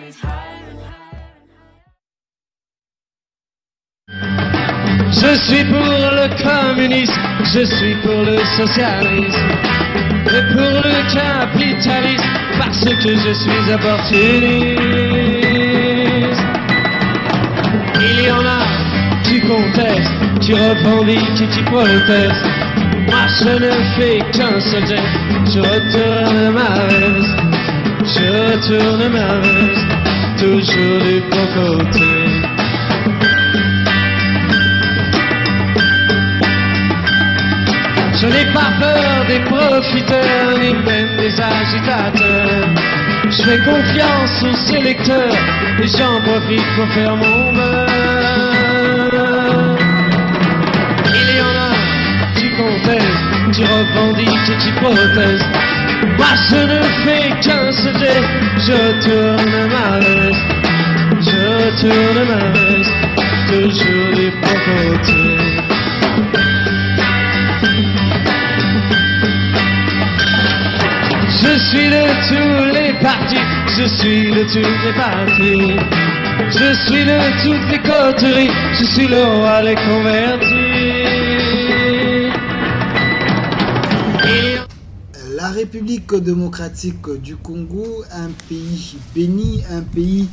Je suis pour le communisme, je suis pour le socialisme et pour le capitalisme parce que je suis opportuniste. Il y en a qui contestent, qui revendiquent et qui protestent. Moi je ne fais qu'un seul geste, je retourne ma veste, toujours du bon côté. Je n'ai pas peur des profiteurs, ni même des agitateurs. Je fais confiance aux sélecteurs, et j'en profite pour faire mon beurre. Il y en a qui contestent, qui revendiquent et qui protestent. Moi je ne fais qu'un seul geste, je retourne ma veste, toujours du bon côté. Je suis de tous les partis, je suis de toutes les parties. Je suis de toutes les coteries, je suis le roi des convertis. La République démocratique du Congo, un pays béni, un pays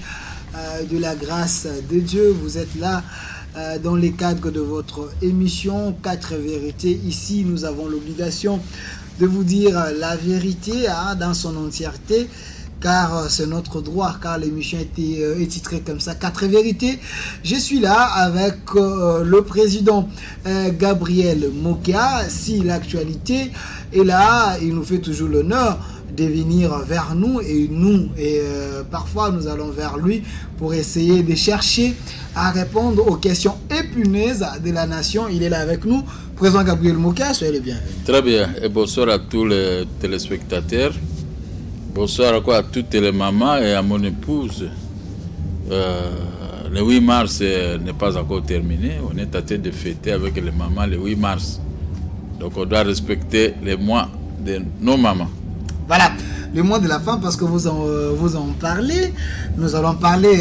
de la grâce de Dieu. Vous êtes là dans le cadre de votre émission 4 vérités. Ici, nous avons l'obligation de vous dire la vérité dans son entièreté, car c'est notre droit, car l'émission est titrée comme ça, 4 vérités. Je suis là avec le président Gabriel Mokia. Si l'actualité est là, il nous fait toujours l'honneur de venir vers nous, et parfois nous allons vers lui pour essayer de chercher à répondre aux questions épineuses de la nation. Il est là avec nous. Président Gabriel Mokia, soyez le bienvenu. Très bien, et bonsoir à tous les téléspectateurs. Bonsoir à toutes les mamans et à mon épouse. Le 8 mars n'est pas encore terminé. On est en train de fêter avec les mamans le 8 mars. Donc on doit respecter les mois de nos mamans. Voilà, le mois de la femme, parce que vous en parlez. Nous allons parler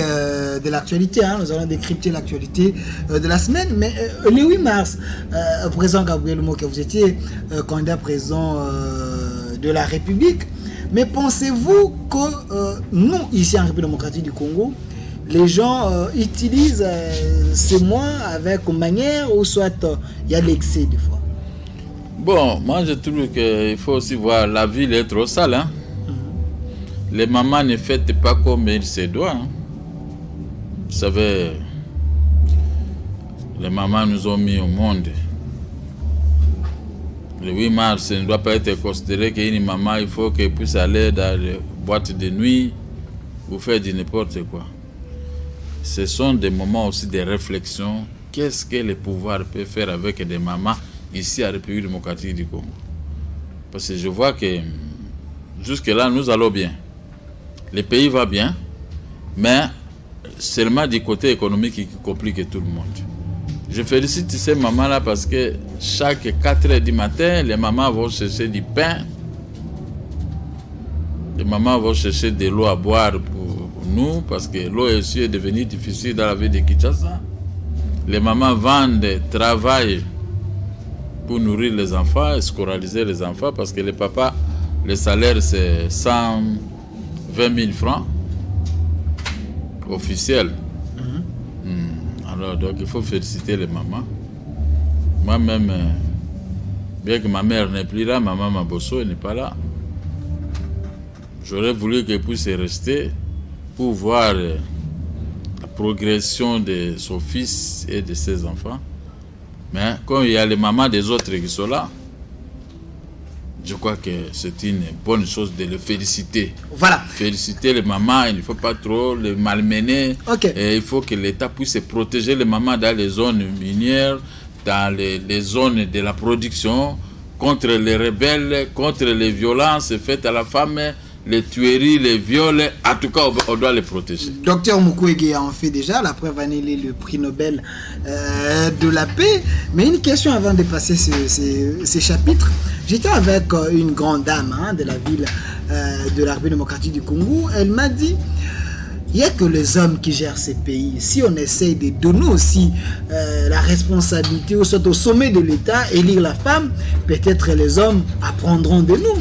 de l'actualité, nous allons décrypter l'actualité de la semaine. Mais le 8 mars, président Gabriel Mokia, vous étiez candidat président de la République. Mais pensez-vous que nous, ici en République démocratique du Congo, les gens utilisent ces mois avec manière, ou soit il y a l'excès des fois? Bon, moi je trouve qu'il faut aussi voir, la ville est trop sale. Les mamans ne fêtent pas comme il se doit. Vous savez, les mamans nous ont mis au monde. Le 8 mars, ça ne doit pas être considéré qu'une maman, il faut qu'elle puisse aller dans les boîtes de nuit ou faire du n'importe quoi. Ce sont des moments aussi de réflexion. Qu'est-ce que le pouvoir peut faire avec des mamans ici à la République démocratique du Congo? Parce que je vois que jusque-là, nous allons bien. Le pays va bien, mais seulement du côté économique qui complique tout le monde. Je félicite ces mamans-là parce que chaque 4 heures du matin, les mamans vont chercher du pain. Les mamans vont chercher de l'eau à boire pour nous parce que l'eau ici est devenue difficile dans la ville de Kinshasa. Les mamans vendent, travaillent pour nourrir les enfants, scolariser les enfants parce que les papas, le salaire c'est 120 000 francs officiels. Alors, donc, il faut féliciter les mamans. Moi-même, bien que ma mère n'est plus là, maman Mabosso n'est pas là. J'aurais voulu qu'elle puisse rester pour voir la progression de son fils et de ses enfants. Mais comme il y a les mamans des autres qui sont là, je crois que c'est une bonne chose de les féliciter. Voilà. Féliciter les mamans, il ne faut pas trop les malmener. Okay. Et il faut que l'État puisse protéger les mamans dans les zones minières, dans les zones de la production, contre les rebelles, contre les violences faites à la femme, les tueries, les viols. En tout cas, on doit les protéger. Docteur Mukwege en fait déjà, la preuve annulée le prix Nobel de la paix. Mais une question avant de passer ces chapitres. J'étais avec une grande dame de la ville de la République démocratique du Congo. Elle m'a dit, il n'y a que les hommes qui gèrent ces pays. Si on essaye de donner aussi la responsabilité au sommet de l'État, élire la femme, peut-être les hommes apprendront de nous.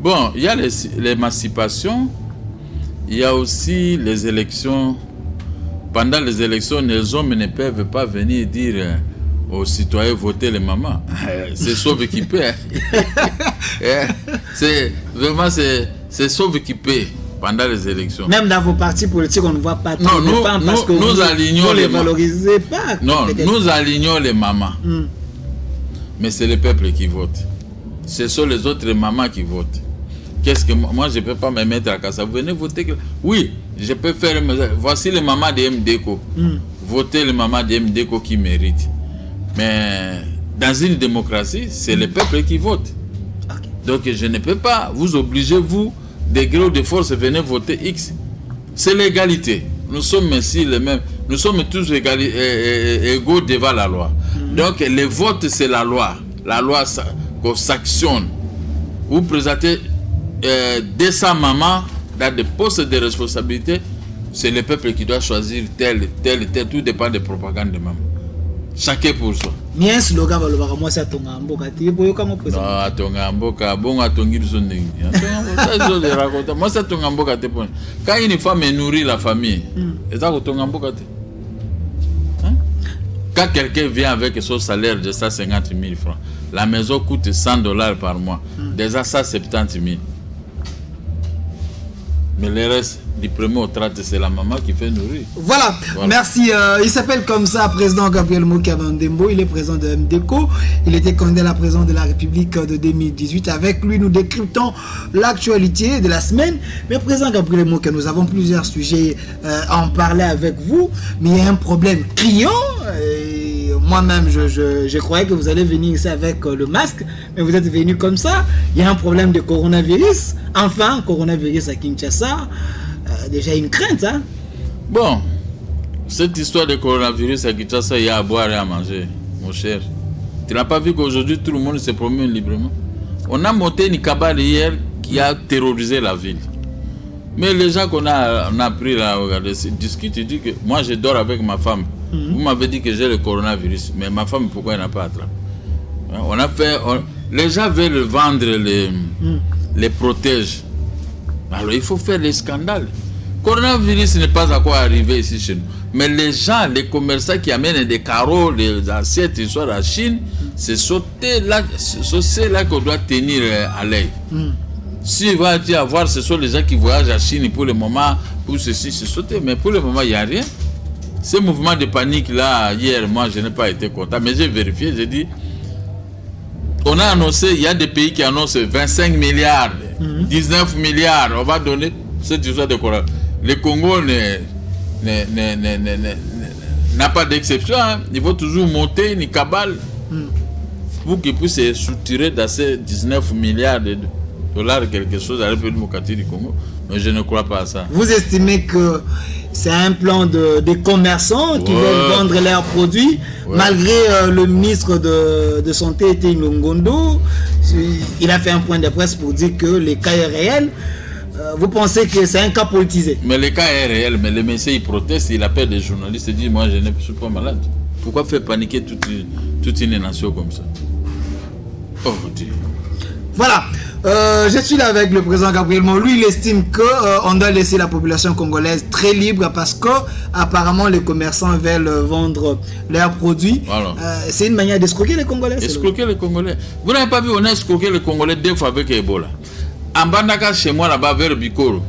Bon, il y a l'émancipation, il y a aussi les élections. Pendant les élections, les hommes ne peuvent pas venir dire aux citoyens voter les mamans. C'est sauve qui paie. C'est vraiment c'est sauve qui paie pendant les élections. Même dans vos partis politiques, on ne voit pas non, les femmes parce que nous alignons les valorisez pas. Non, nous alignons les mamans. Mais c'est le peuple qui vote. Ce sont les autres mamans qui votent. Qu'est-ce que moi je ne peux pas me mettre à casa. Vous venez voter. Oui, je peux faire. Voici les mamans de MDECO. Votez les mamans de MDECO qui méritent. Mais dans une démocratie, c'est le peuple qui vote. Okay. Donc je ne peux pas vous obliger, vous, de gré ou de force, venez voter X. C'est l'égalité. Nous sommes ici les mêmes. Nous sommes tous égaux devant la loi. Donc le vote, c'est la loi. La loi qu'on sanctionne. Vous présentez 200 mamans dans des postes de responsabilité. C'est le peuple qui doit choisir tel. Tout dépend des propagandes de maman. Chacun pour soi. Mais un slogan va le voir. Moi, c'est ton amboka. Tu veux comment présenter? Non, ton amboka. Bon, à ton guide, moi, c'est ton amboka. Quand une femme nourrit la famille, c'est ça que ton amboka. Quand quelqu'un vient avec son salaire de 150 000 francs, la maison coûte $100 par mois. Déjà 170 000. Mais le reste, du premier au 30, c'est la maman qui fait nourrir. Voilà. Merci. Il s'appelle comme ça, président Gabriel Mokabandembo. Il est président de MDECO. Il était candidat à la présidence de la République de 2018. Avec lui, nous décryptons l'actualité de la semaine. Mais président Gabriel Moka, nous avons plusieurs sujets à en parler avec vous. Mais il y a un problème criant. Moi-même, je croyais que vous allez venir ici avec le masque, mais vous êtes venu comme ça. Il y a un problème de coronavirus. Enfin, coronavirus à Kinshasa. Déjà une crainte, hein? Bon, cette histoire de coronavirus à Kinshasa, il y a à boire et à manger, mon cher. Tu n'as pas vu qu'aujourd'hui, tout le monde se promène librement? On a monté une cabale hier qui a terrorisé la ville. Mais les gens qu'on a pris là, regardez, discutent, ils disent que moi, je dors avec ma femme. Vous m'avez dit que j'ai le coronavirus, mais ma femme, pourquoi elle n'a pas attrapé? On a fait... les gens veulent vendre les protèges. Alors, il faut faire les scandales. Le coronavirus n'est pas encore arrivé ici chez nous. Mais les gens, les commerçants qui amènent des carreaux, des assiettes, ils sont à la Chine, c'est là qu'on doit tenir à l'œil. S'il va y avoir, ce sont les gens qui voyagent à Chine pour le moment, pour ceci, c'est sauté. Mais pour le moment, il n'y a rien. Ce mouvement de panique là, hier, moi, je n'ai pas été content. Mais j'ai vérifié, j'ai dit, on a annoncé, il y a des pays qui annoncent 25 milliards, 19 milliards. On va donner cette histoire de Corona. Le Congo n'a pas d'exception. Hein. Il faut toujours monter une cabale pour qu'il puisse se soutirer dans ces 19 milliards de dollars, quelque chose à la République démocratique du Congo. Mais je ne crois pas à ça. Vous estimez que c'est un plan des commerçants qui veulent vendre leurs produits, malgré le ministre de Santé, Etienne Longondo, il a fait un point de presse pour dire que les cas est réel. Vous pensez que c'est un cas politisé? Mais le cas est réel, mais le monsieur il proteste, il appelle des journalistes et dit moi je ne suis pas malade. Pourquoi faire paniquer toute une nation comme ça? Oh Dieu. Voilà. Je suis là avec le président Gabriel Mo. Lui, il estime qu'on doit laisser la population congolaise très libre parce que apparemment les commerçants veulent vendre leurs produits. Voilà. C'est une manière d'escroquer les Congolais. Escroquer les Congolais. Vous n'avez pas vu, on a escroqué les Congolais 2 fois avec Ebola. En Bandaka, chez moi, là-bas, vers Bikoro,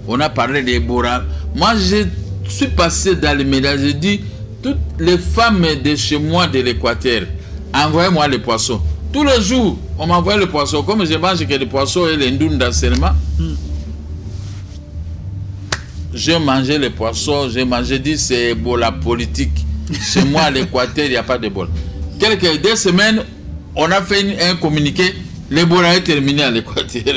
on a parlé d'Ebola. Moi, je suis passé dans les médias, j'ai dit, toutes les femmes de chez moi, de l'Équateur, envoyez-moi les poissons. Tous les jours, on m'envoie le poisson. Comme je mange que les poissons et les ndunda seulement, j'ai mangé les poissons, j'ai dit c'est Ebola politique. Chez moi, à l'Équateur, il n'y a pas d'Ebola. Quelques 2 semaines, on a fait un communiqué, l'Ebola est terminé à l'Équateur.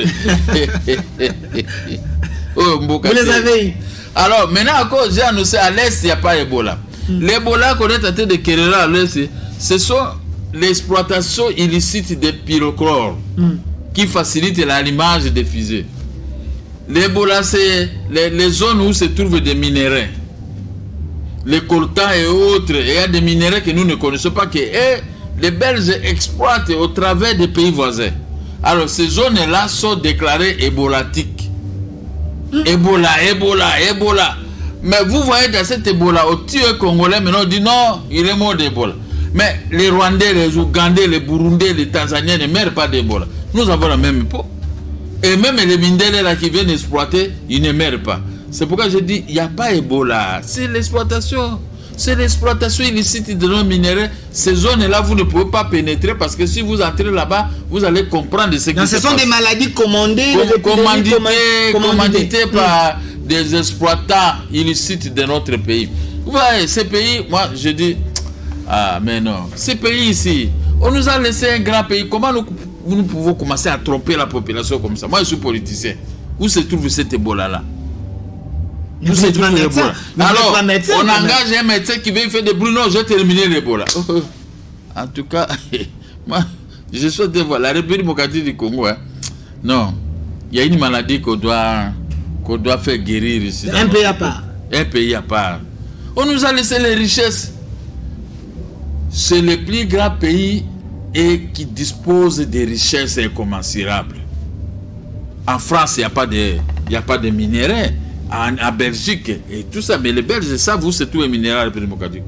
Vous les avez eu? Alors, maintenant, encore, j'ai annoncé à l'Est, il n'y a pas d'Ebola. L'Ebola qu'on est en train de quérir à l'Est, ce sont l'exploitation illicite des pyrochlores qui facilite l'allumage des fusées. L'Ebola, c'est les zones où se trouvent des minéraux. Les coltans et autres. Et il y a des minéraux que nous ne connaissons pas, que les Belges exploitent au travers des pays voisins. Alors, ces zones-là sont déclarées ébolatiques. Ebola. Mais vous voyez dans cet Ebola, au tué congolais, maintenant on dit non, il est mort d'Ebola. Mais les Rwandais, les Ougandais, les Burundais, les Tanzaniens ne meurent pas d'Ebola. Nous avons la même peau. Et même les Mindélés là qui viennent exploiter, ils ne meurent pas. C'est pourquoi je dis, il n'y a pas Ebola. C'est l'exploitation. C'est l'exploitation illicite de nos minéraux. Ces zones-là, vous ne pouvez pas pénétrer parce que si vous entrez là-bas, vous allez comprendre ce qui se passe. Ce sont des maladies commandées, commanditées par des exploitants illicites de notre pays. Vous voyez, ces pays, moi je dis, ah mais non, ces pays ici, on nous a laissé un grand pays. Comment nous pouvons commencer à tromper la population comme ça? Moi je suis politicien. Où se trouve cet Ebola-là? Où se trouve l'Ebola? Alors, on engage un médecin qui veut faire des bruits. Non, j'ai terminé l'Ebola. En tout cas, moi, je souhaite voir la République démocratique du Congo. Hein. Non, il y a une maladie qu'on doit faire guérir ici. Un pays à part. Un pays à part. On nous a laissé les richesses. C'est le plus grand pays et qui dispose des richesses incommensurables. En France, il n'y a pas de minéraux. En Belgique et tout ça, mais les Belges savent où c'est tout les minéraux à la République démocratique.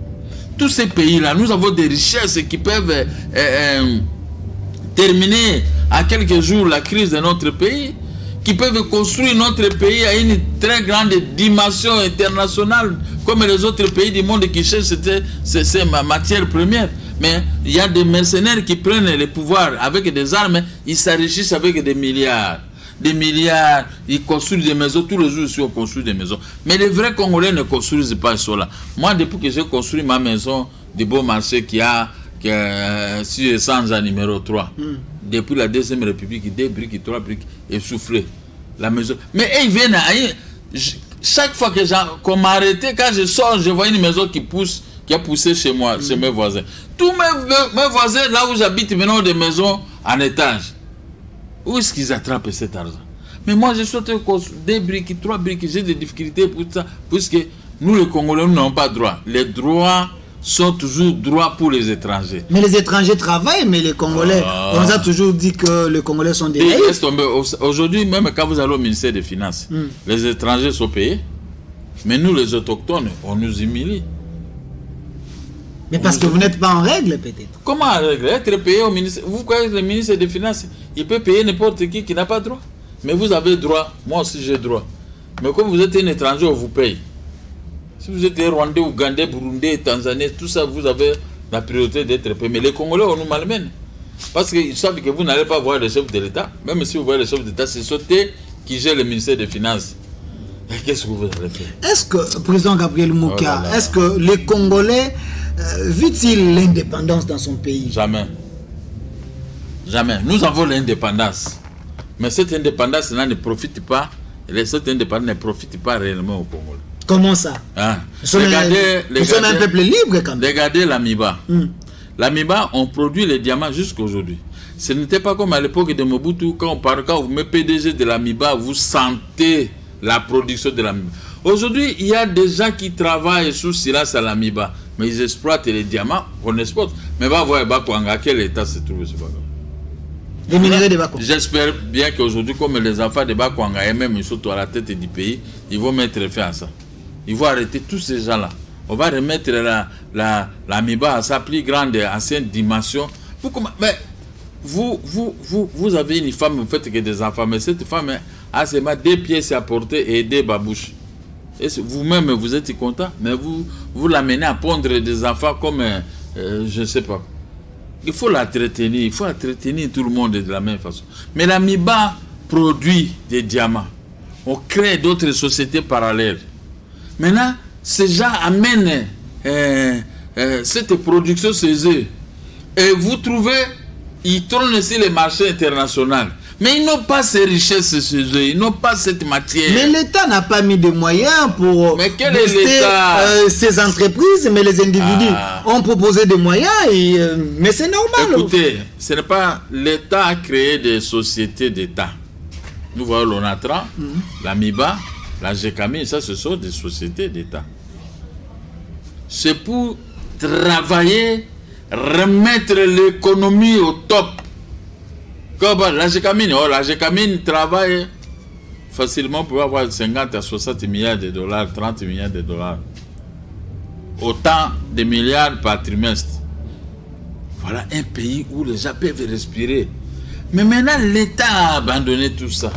Tous ces pays-là, nous avons des richesses qui peuvent terminer à quelques jours la crise de notre pays, qui peuvent construire notre pays à une très grande dimension internationale, comme les autres pays du monde qui cherchent ces matières premières. Mais il y a des mercenaires qui prennent le pouvoir avec des armes, ils s'enrichissent avec des milliards. Ils construisent des maisons. Tous les jours, ici, on construit des maisons. Mais les vrais Congolais ne construisent pas cela. Moi, depuis que j'ai construit ma maison de Beau Marché qui a sur Sans numéro 3, depuis la Deuxième République, 2 briques, 3 briques, essoufflé. La maison. Mais ils viennent chaque fois qu'on m'a arrêté, quand je sors, je vois une maison qui a poussé chez moi, chez mes voisins. Tous mes voisins, là où j'habite, maintenant, des maisons en étage. Où est-ce qu'ils attrapent cet argent? Mais moi, je souhaite 2 briques, 3 briques, j'ai des difficultés pour ça, puisque nous, les Congolais, nous n'avons pas droit. Les droits sont toujours droits pour les étrangers. Mais les étrangers travaillent, mais les Congolais, on nous a toujours dit que les Congolais sont des naïfs. Aujourd'hui, même quand vous allez au ministère des Finances, les étrangers sont payés, mais nous, les autochtones, on nous humilie. Mais parce que vous n'êtes pas en règle, peut-être. Comment en règle? Être payé au ministère. Vous croyez que le ministre des Finances, il peut payer n'importe qui n'a pas droit? Mais vous avez droit. Moi aussi, j'ai droit. Mais comme vous êtes un étranger, on vous paye. Si vous êtes Rwandais, Ougandais, Burundais, Tanzaniens, tout ça, vous avez la priorité d'être payé. Mais les Congolais, on nous malmène. Parce qu'ils savent que vous n'allez pas voir le chef de l'État. Même si vous voyez le chef d'État, c'est sauté qui gère le ministère des Finances. Qu'est-ce que vous allez faire? Est-ce que, président Gabriel Mouka, est-ce que les Congolais vit-il l'indépendance dans son pays? Jamais. Jamais. Nous avons l'indépendance. Mais cette indépendance là ne profite pas. Cette indépendance ne profite pas réellement au Congo. Comment ça? Hein? Nous sommes un peuple libre quand même. Regardez l'Amiba. L'Amiba, on produit les diamants jusqu'à aujourd'hui. Ce n'était pas comme à l'époque de Mobutu, quand vous mettez PDG de l'Amiba, vous sentez la production de l'Amiba. Aujourd'hui, il y a des gens qui travaillent sous silence à l'Amiba, mais ils exploitent les diamants, on exporte. Mais va voir Bakwanga, quel état se trouve ce Bakwanga? Les minéraux de Bakwanga. J'espère bien qu'aujourd'hui, comme les enfants de Bakwanga et même surtout à la tête du pays, ils vont mettre fin à ça. Ils vont arrêter tous ces gens-là. On va remettre l'Amiba à sa plus grande ancienne dimension. Mais vous avez une femme, vous faites que des enfants, mais cette femme a seulement 2 pièces à porter et 2 babouches. Vous-même, vous êtes content, mais vous l'amenez à pondre des enfants comme, je ne sais pas. Il faut l'entretenir, il faut entretenir tout le monde de la même façon. Mais l'Amiba produit des diamants. On crée d'autres sociétés parallèles. Maintenant, ces gens amènent cette production chez eux. Et vous trouvez, ils tournent sur les marchés internationaux. Mais ils n'ont pas ces richesses chez eux, ils n'ont pas cette matière. Mais l'État n'a pas mis de moyens pour booster ces entreprises, mais les individus ont proposé des moyens, mais c'est normal. Écoutez, ce n'est pas l'État a créé des sociétés d'État. Nous voyons l'ONATRA, la MIBA, la GECAMI, ça ce sont des sociétés d'État. C'est pour travailler, remettre l'économie au top. Comme la GECAMI travaille facilement pour avoir 50 à 60 milliards de dollars, 30 milliards de dollars. Autant de milliards par trimestre. Voilà un pays où les gens peuvent respirer. Mais maintenant, l'État a abandonné tout ça.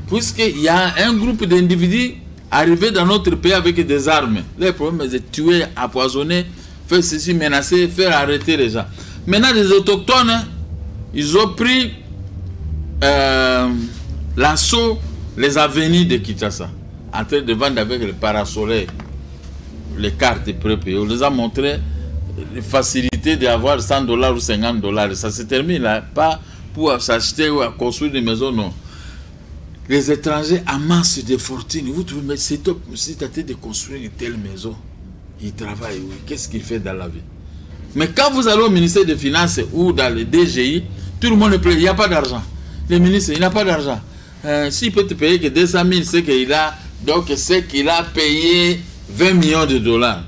Puisqu'il y a un groupe d'individus arrivés dans notre pays avec des armes. Le problème est de tuer, empoisonner, faire ceci, menacer, faire arrêter les gens. Maintenant, les autochtones, ils ont pris l'assaut, les avenirs de Kinshasa, en train de vendre avec le parasoleil, les cartes prépayées. On les a montré les facilités d'avoir 100 $ ou 50 $. Ça se termine là, pas pour s'acheter ou construire des maisons, non. Les étrangers amassent des fortunes. Vous trouvez, mais c'est top, si tu as de construire une telle maison, il travaille, oui. Qu'est-ce qu'il fait dans la vie? Mais quand vous allez au ministère des Finances ou dans le DGI, tout le monde est prêt, il n'y a pas d'argent. Le ministre, il n'a pas d'argent. S'il peut te payer que 200 000, c'est qu'il a, donc c'est qu'il a payé 20 millions de dollars.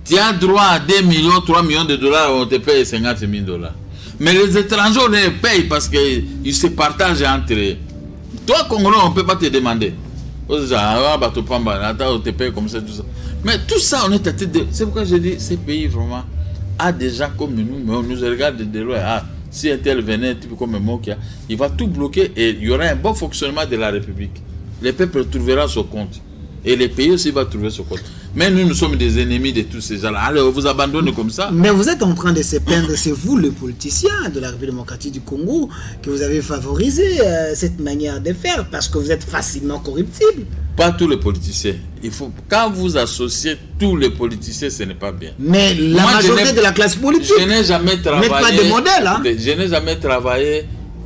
Tu as droit à 2 millions, 3 millions de dollars, on te paye 50 000 $. Mais les étrangers, on les paye parce qu'ils se partagent entre eux. Toi, Congolais, on ne peut pas te demander. On te paye comme ça, tout ça. Mais tout ça, on est à tête de... C'est pourquoi je dis, ces pays, vraiment, a des gens comme nous, mais on nous regarde de loin. Ah, si un tel venait, un type comme Mokia, il va tout bloquer et il y aura un bon fonctionnement de la République. Les peuples trouveront son compte. Et les pays aussi vont trouver son compte. Mais nous, nous sommes des ennemis de tous ces gens-là. Allez, on vous abandonne comme ça. Mais vous êtes en train de se plaindre, c'est vous, le politicien de la République démocratique du Congo, que vous avez favorisé cette manière de faire parce que vous êtes facilement corruptible. Pas tous les politiciens. Il faut, quand vous associez tous les politiciens, ce n'est pas bien. Mais la majorité de la classe politique. Je n'ai jamais travaillé. Vous n'êtes pas de modèle, hein? Je n'ai jamais travaillé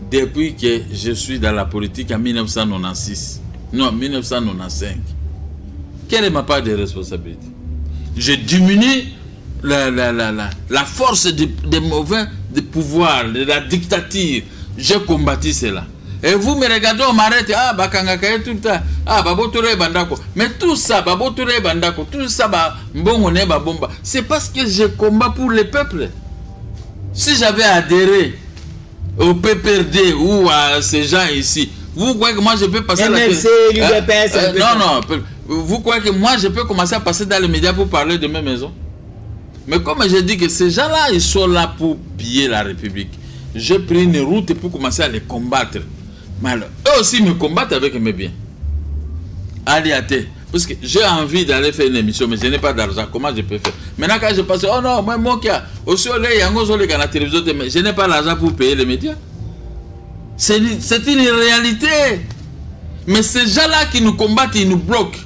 depuis que je suis dans la politique en 1996. Non, 1995. Quelle est ma part de responsabilité? Je diminue la force des mauvais de pouvoir, de la dictature. J'ai combattu cela. Et vous me regardez, on m'arrête. Ah, bakangakaye tout le temps. Ah, babotore bandako. Mais tout ça, babotore bandako, tout ça, mbongone babomba. C'est parce que je combat pour le peuple. Si j'avais adhéré au PPRD ou à ces gens ici, vous croyez que moi je peux passer non. Vous croyez que moi je peux commencer à passer dans les médias pour parler de mes maisons? Mais comme je dis que ces gens-là, ils sont là pour piller la République. J'ai pris une route pour commencer à les combattre. Mais alors, eux aussi me combattent avec mes biens. Allez à terre. Parce que j'ai envie d'aller faire une émission, mais je n'ai pas d'argent. Comment je peux faire? Maintenant, quand je passe, oh non, moi qui a aussi la télévision, mais je n'ai pas l'argent pour payer les médias. C'est une réalité. Mais ces gens-là qui nous combattent, ils nous bloquent.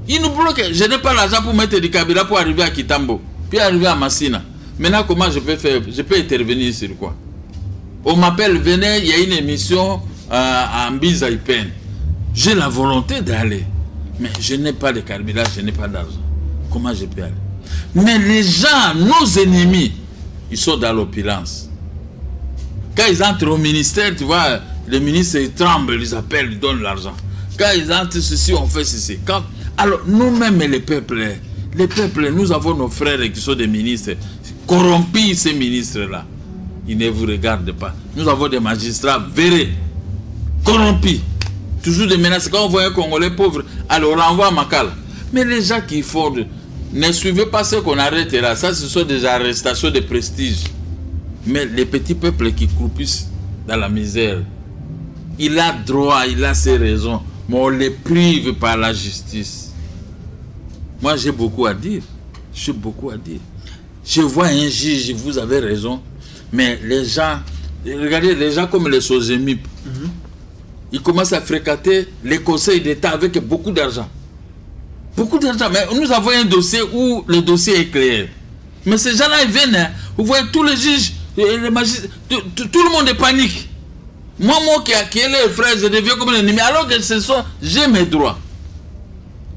Ils nous bloquent. Je n'ai pas l'argent pour mettre du Kabila pour arriver à Kitambo, puis arriver à Massina. Maintenant, comment je peux faire? Je peux intervenir sur quoi? On m'appelle, venez, il y a une émission à Mbiza Ipen. J'ai la volonté d'aller, mais je n'ai pas de carburant, je n'ai pas d'argent. Comment je peux aller? Mais les gens, nos ennemis, ils sont dans l'opulence. Quand ils entrent au ministère, tu vois, les ministres ils tremblent, ils appellent, ils donnent l'argent. Quand ils entrent ceci, on fait ceci. Alors, nous-mêmes, les peuples, nous avons nos frères qui sont des ministres. Corrompis ces ministres-là. Ils ne vous regardent pas. Nous avons des magistrats vérés, corrompis. Toujours des menaces. Quand on voit un Congolais pauvre, alors on renvoie à Makala. Mais les gens qui font, ne suivez pas ce qu'on arrête là. Ça, ce sont des arrestations de prestige. Mais les petits peuples qui croupissent dans la misère, il a droit, il a ses raisons, mais on les prive par la justice. Moi, j'ai beaucoup à dire. J'ai beaucoup à dire. Je vois un juge, vous avez raison, mais les gens, regardez, les gens comme les Sozemip, ils commencent à fréquenter les conseils d'État avec beaucoup d'argent. Beaucoup d'argent. Mais nous avons un dossier où le dossier est clair. Mais ces gens-là, ils viennent, hein, vous voyez, tous les juges, les magistrats, tout le monde est panique. Moi qui est le frère, je deviens comme un ennemi. Alors que ce sont, j'ai mes droits.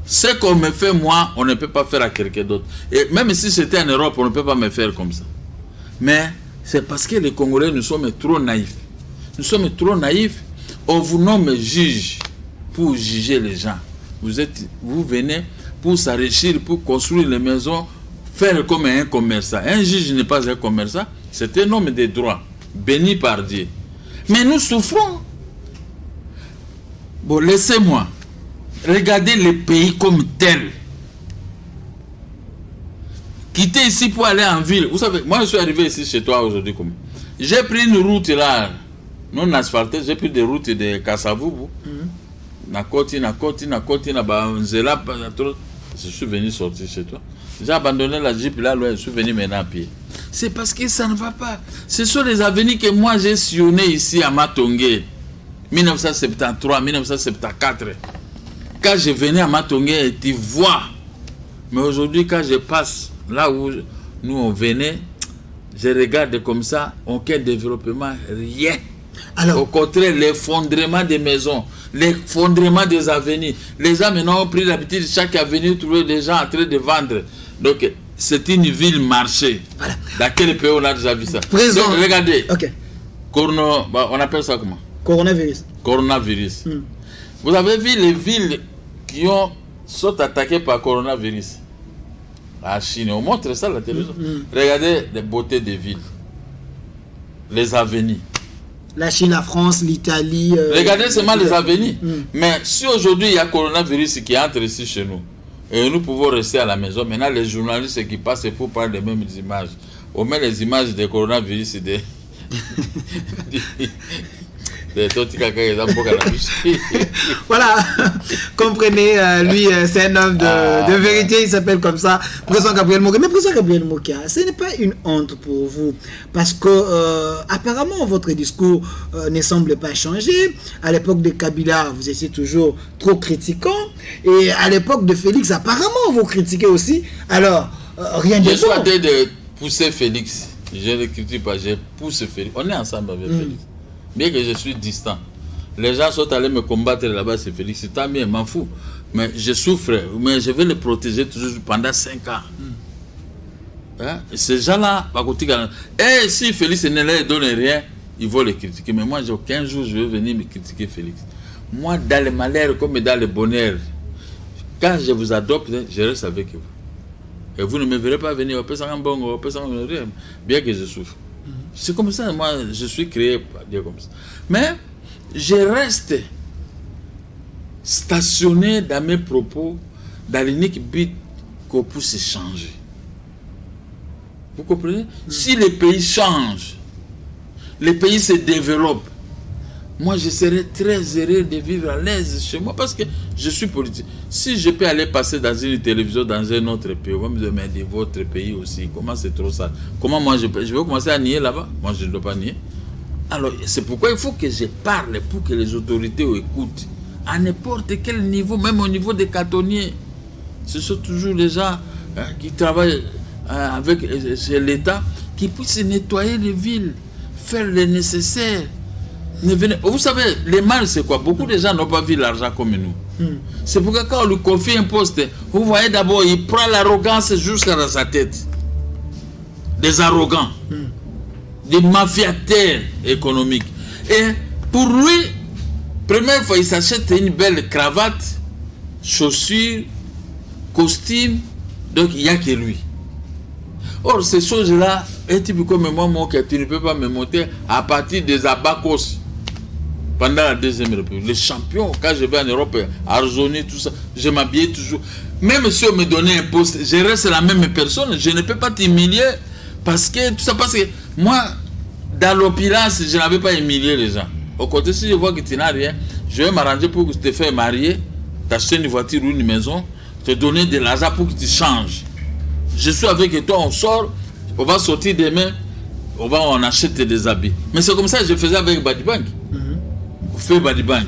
Ce qu'on me fait, moi, on ne peut pas faire à quelqu'un d'autre. Et même si c'était en Europe, on ne peut pas me faire comme ça. Mais c'est parce que les Congolais, nous sommes trop naïfs. Nous sommes trop naïfs. On vous nomme juge pour juger les gens. Vous venez pour s'enrichir, pour construire les maisons, faire comme un commerçant. Un juge n'est pas un commerçant, c'est un homme de droit, béni par Dieu. Mais nous souffrons. Bon, laissez-moi. Regardez les pays comme tel. Quitter ici pour aller en ville. Vous savez, moi je suis arrivé ici chez toi aujourd'hui. J'ai pris une route là, non asphaltée, j'ai pris des routes de Kassavubu. Je suis venu sortir chez toi. J'ai abandonné la Jeep là, je suis venu maintenant à pied. C'est parce que ça ne va pas. Ce sont les avenirs que moi j'ai sillonnés ici à Matongé. 1973, 1974. Quand je venais à Matongé, tu vois. Mais aujourd'hui, quand je passe là où nous on venait, je regarde comme ça, aucun développement, rien. Alors, au contraire, l'effondrement des maisons, l'effondrement des avenirs. Les gens maintenant ont pris l'habitude de chaque avenue trouver des gens en train de vendre. Donc, c'est une ville marché. Voilà. Dans quel pays on a déjà vu ça? Donc, regardez. Okay. On appelle ça comment? Coronavirus. Coronavirus. Vous avez vu les villes qui sont attaquées par coronavirus? La Chine, on montre ça à la télévision. Regardez les beautés des villes. Les avenirs. La Chine, la France, l'Italie. Regardez seulement les avenirs. Mais si aujourd'hui il y a coronavirus qui entre ici chez nous, et nous pouvons rester à la maison, maintenant les journalistes qui passent pour parler des mêmes images, on met les images des coronavirus et des... Voilà, comprenez, lui c'est un homme de vérité, il s'appelle comme ça, président Gabriel Mokia. Mais président Gabriel Mokia, ce n'est pas une honte pour vous, parce que apparemment votre discours ne semble pas changer. À l'époque de Kabila, vous étiez toujours trop critiquant, et à l'époque de Félix, apparemment vous critiquez aussi. Alors, rien de bon. Je suis en train de pousser Félix, je ne critique pas, je pousse Félix. On est ensemble avec Félix. Bien que je suis distant. Les gens sont allés me combattre là-bas, c'est Félix. C'est tant bien, m'en fous. Mais je souffre. Mais je vais les protéger toujours pendant 5 ans. Hein? Ces gens-là, et si Félix ne leur donne rien, ils vont les critiquer. Mais moi, j'ai aucun jour, je vais venir me critiquer Félix. Moi, dans le malheur comme dans le bonheur, quand je vous adopte, je reste avec vous. Et vous ne me verrez pas venir, bien que je souffre. C'est comme ça, moi, je suis créé par Dieu comme ça. Mais je reste stationné dans mes propos, dans l'unique but qu'on puisse changer. Vous comprenez? Si les pays changent, les pays se développent, moi, je serais très heureux de vivre à l'aise chez moi parce que je suis politique. Si je peux aller passer dans une télévision dans un autre pays, on va me demander votre pays aussi. Comment c'est trop ça? Comment moi je vais commencer à nier là-bas? Moi, je ne dois pas nier. Alors, c'est pourquoi il faut que je parle pour que les autorités écoutent. À n'importe quel niveau, même au niveau des cantonniers. Ce sont toujours les gens qui travaillent avec l'État qui puissent nettoyer les villes, faire le nécessaire. Vous savez, les mal, c'est quoi? Beaucoup de gens n'ont pas vu l'argent comme nous. C'est pourquoi quand on lui confie un poste, vous voyez d'abord, il prend l'arrogance jusqu'à dans sa tête. Des arrogants, des mafiataires économiques. Et pour lui, première fois, il s'achète une belle cravate, chaussures, costume, donc il n'y a que lui. Or, ces choses-là, un type comme moi, tu ne peux pas me monter à partir des abacos. Pendant la Deuxième République, les champions, quand je vais en Europe, Arzoni, tout ça, je m'habillais toujours. Même si on me donnait un poste, je reste la même personne, je ne peux pas t'humilier parce que tout ça, parce que moi, dans l'opulence, je n'avais pas humilié les gens. Au côté, si je vois que tu n'as rien, je vais m'arranger pour que tu te fasses marier, t'acheter une voiture ou une maison, te donner de l'argent pour que tu changes. Je suis avec toi, on sort, on va sortir demain, on achète des habits. Mais c'est comme ça que je faisais avec Badibank. Fait Badibank.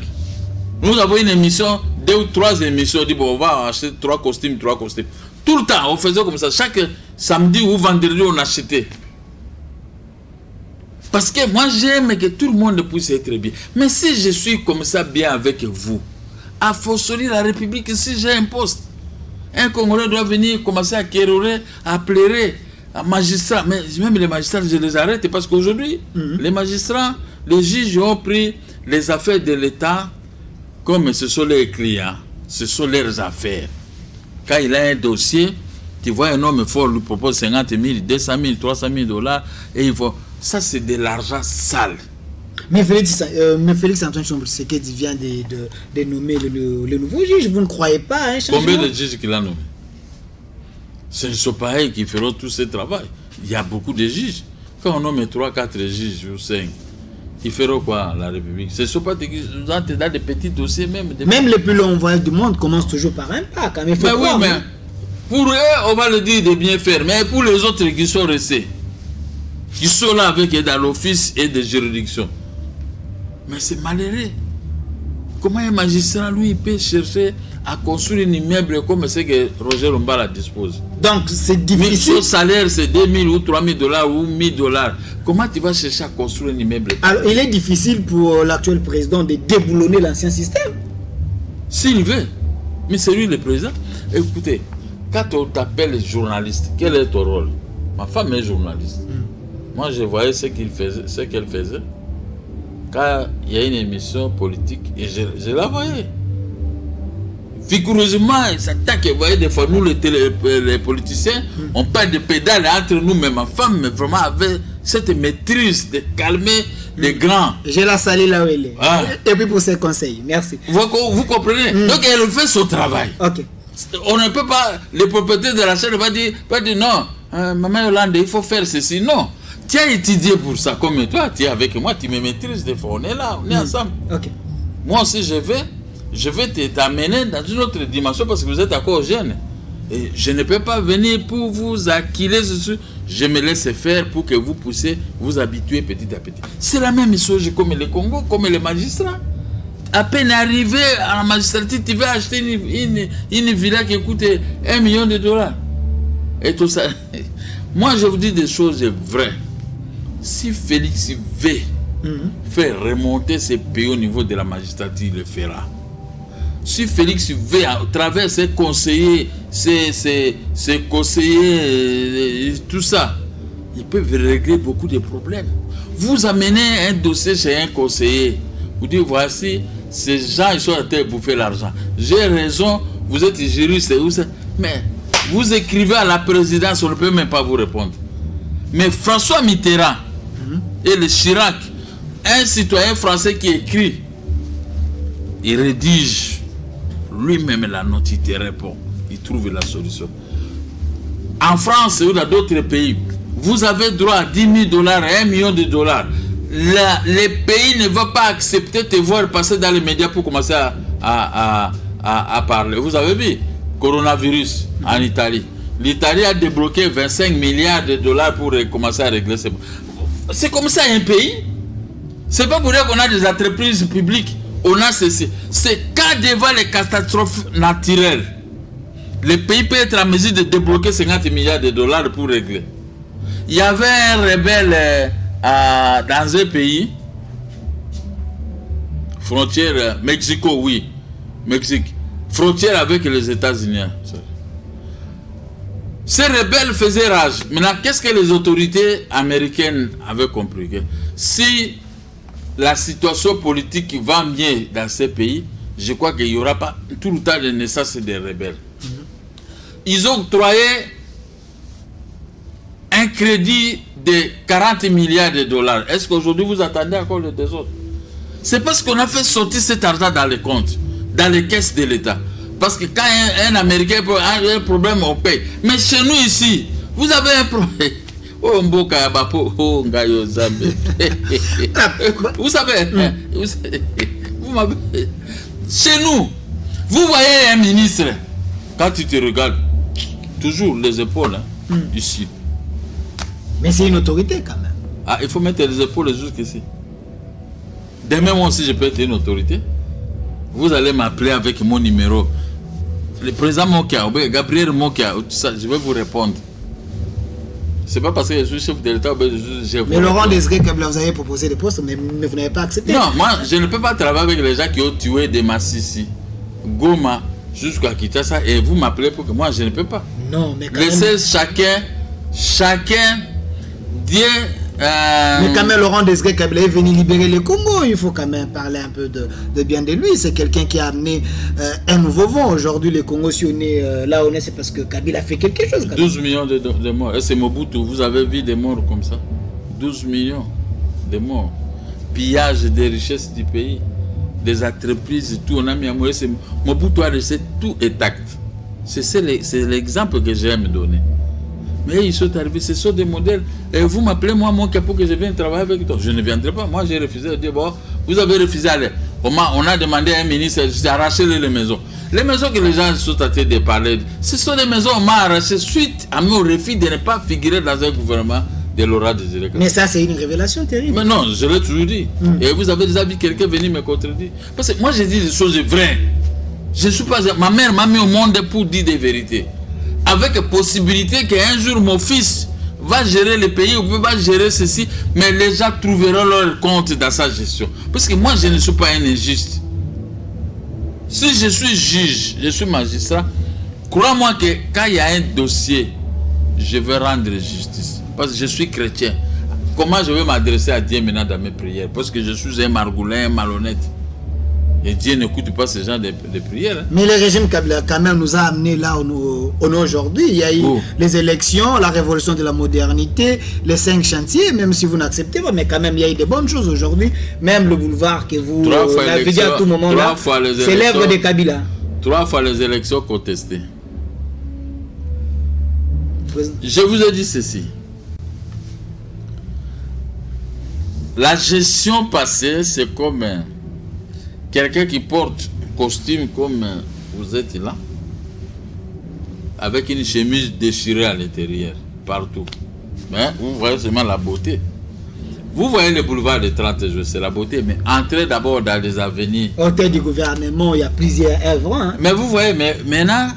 Nous avons une émission, 2 ou 3 émissions, on dit bon, on va acheter 3 costumes. Tout le temps, on faisait comme ça. Chaque samedi ou vendredi, on achetait. Parce que moi, j'aime que tout le monde puisse être bien. Mais si je suis comme ça bien avec vous, à fortiori la République, si j'ai un poste, un Congolais doit venir commencer à quérir, à pleurer, à magistrat. Mais même les magistrats, je les arrête parce qu'aujourd'hui, les magistrats, les juges ont pris les affaires de l'État, comme ce sont les clients, ce sont leurs affaires. Quand il a un dossier, tu vois un homme fort lui propose 50 000, 200 000, 300 000 dollars, et il faut... Ça, c'est de l'argent sale. Mais Félix Antoine Tshisekedi vient de nommer le nouveau juge. Vous ne croyez pas à un changement? Combien de juges qu'il a nommé? C'est ce pareil qui feront tout ce travail. Il y a beaucoup de juges. Quand on nomme 3, 4 juges ou 5, ils feront quoi la République? Ce ne sont pas dans des petits dossiers même. Même les plus longs voyages du monde commencent toujours par un pas. Quand même, faut croire, oui, mais pour eux, on va le dire de bien faire. Mais pour les autres qui sont restés, qui sont là avec dans l'office et des juridictions, mais c'est malheureux. Comment un magistrat, lui, il peut chercher à construire un immeuble comme ce que Roger Lombala dispose? Donc, c'est difficile. Son salaire, c'est 2 000 ou 3 000 dollars ou 1 000 dollars. Comment tu vas chercher à construire un immeuble? Alors, il est difficile pour l'actuel président de déboulonner l'ancien système. S'il veut. Mais c'est lui le président. Écoutez, quand on t'appelle journaliste, quel est ton rôle? Ma femme est journaliste. Moi, je voyais ce qu'elle faisait. Quand il y a une émission politique, et je la voyais. Vigoureusement, ils s'attaquent. Vous voyez, des fois, nous, les politiciens, on parle de pédales entre nous-mêmes. Ma femme, mais vraiment, avait cette maîtrise de calmer les grands. Je la salue là où elle est. Ah. Et puis pour ses conseils. Merci. Vous comprenez? Donc, elle fait son travail. Ok. On ne peut pas, les propriétaires de la chaîne ne vont pas dire non, maman Yolande, il faut faire ceci. Non. Tu as étudié pour ça, comme toi, tu es avec moi, tu me maîtrises des fois. On est là, on est ensemble. Ok. Moi aussi, je vais t'amener dans une autre dimension parce que vous êtes encore jeune. Et je ne peux pas venir pour vous acquiler dessus. Je me laisse faire pour que vous puissiez vous habituer petit à petit. C'est la même chose comme le Congo, comme les magistrats. À peine arrivé à la magistrature, tu vas acheter une villa qui coûte 1 million de dollars. Et tout ça. Moi, je vous dis des choses vraies. Si Félix veut faire remonter ces pays au niveau de la magistrature, il le fera. Si Félix veut, à travers ses conseillers, ses conseillers, tout ça, ils peuvent régler beaucoup de problèmes. Vous amenez un dossier chez un conseiller, vous dites voici, ces gens, ils sont en train de bouffer l'argent. J'ai raison, vous êtes juriste, mais vous écrivez à la présidence, on ne peut même pas vous répondre. Mais François Mitterrand et le Chirac, un citoyen français qui écrit, il rédige lui-même la note, il te répond, il trouve la solution. En France ou dans d'autres pays, vous avez droit à 10 000 dollars, 1 million de dollars. Les pays ne vont pas accepter de te voir passer dans les médias pour commencer à parler. Vous avez vu, coronavirus en Italie. L'Italie a débloqué 25 milliards de dollars pour commencer à régler ces... C'est comme ça un pays. C'est pas pour dire qu'on a des entreprises publiques. On a ceci. C'est quand devant les catastrophes naturelles, le pays peut être en mesure de débloquer 50 milliards de dollars pour régler. Il y avait un rebelle dans un pays, frontière Mexico, oui, Mexique, frontière avec les États-Unis. Ces rebelles faisaient rage. Maintenant, qu'est-ce que les autorités américaines avaient compris? Si la situation politique va mieux dans ces pays, je crois qu'il n'y aura pas tout le temps de naissance des rebelles. Ils ont octroyé un crédit de 40 milliards de dollars. Est-ce qu'aujourd'hui vous attendez encore le désordre? C'est parce qu'on a fait sortir cet argent dans les comptes, dans les caisses de l'État. Parce que quand un Américain a un problème, on paye. Mais chez nous ici, vous avez un problème. Oh, vous savez, vous m'avez... Chez nous, vous voyez un ministre, quand tu te regardes, toujours les épaules, ici. Mais c'est une autorité quand même. Ah, il faut mettre les épaules jusqu'ici. Demain, moi aussi, je peux être une autorité. Vous allez m'appeler avec mon numéro. Le président Mokia, Gabriel Mokia, tout ça, je vais vous répondre. C'est pas parce que je suis chef de l'État, mais Laurent Désiré Kabila, vous avez proposé des postes, mais vous n'avez pas accepté. Non, moi, je ne peux pas travailler avec les gens qui ont tué des Massissi, Goma, jusqu'à Kinshasa, et vous m'appelez pour que moi, je ne peux pas. Non, mais quand laissez même... chacun, Dieu Mais quand même, Laurent Désiré Kabila est venu libérer le Congo. Il faut quand même parler un peu de bien de lui. C'est quelqu'un qui a amené un nouveau vent. Aujourd'hui, le Congo, si on est là, on est, c'est parce que Kabila a fait quelque chose. 12 millions de morts. Et c'est Mobutu. Vous avez vu des morts comme ça? 12 millions de morts. Pillage des richesses du pays. Des entreprises, tout. On a mis à mourir. Mobutu a laissé tout intact. C'est l'exemple que j'aime donner. Mais ils sont arrivés, ce sont des modèles. Et vous m'appelez moi, mon capot, que je viens travailler avec toi. Je ne viendrai pas. Moi, j'ai refusé de dire, bon, vous avez refusé d'aller. On a demandé à un ministre d'arracher les maisons. Les maisons que les gens sont en train de parler, ce sont des maisons qu'on m'a arrachées suite à mon refus de ne pas figurer dans un gouvernement de Laurent Désiré Kabila. Mais ça, c'est une révélation terrible. Mais non, je l'ai toujours dit. Et vous avez déjà vu quelqu'un venir me contredire. Parce que moi, je dis des choses vraies. Je ne suis pas... Ma mère m'a mis au monde pour dire des vérités. Avec la possibilité qu'un jour mon fils va gérer le pays ou va gérer ceci, mais les gens trouveront leur compte dans sa gestion. Parce que moi, je ne suis pas un injuste. Si je suis juge, je suis magistrat, crois-moi que quand il y a un dossier, je vais rendre justice. Parce que je suis chrétien. Comment je vais m'adresser à Dieu maintenant dans mes prières? Parce que je suis un margoulin, un malhonnête. Et Dieu n'écoute pas ce genre de prières. Hein. Mais le régime Kabila quand même nous a amené là où on est aujourd'hui. Il y a eu les élections, la révolution de la modernité, les 5 chantiers, même si vous n'acceptez pas, mais quand même il y a eu de bonnes choses aujourd'hui. Même le boulevard que vous avez dit à tout moment là, c'est l'œuvre de Kabila. 3 fois les élections contestées. Je vous ai dit ceci. La gestion passée, c'est comme... quelqu'un qui porte costume comme vous êtes là, avec une chemise déchirée à l'intérieur, partout. Mais vous voyez seulement la beauté. Vous voyez le boulevard de 30 juillet, c'est la beauté, mais entrez d'abord dans les avenirs. Au tête du gouvernement, il y a plusieurs œuvres. Hein. Mais vous voyez, mais maintenant,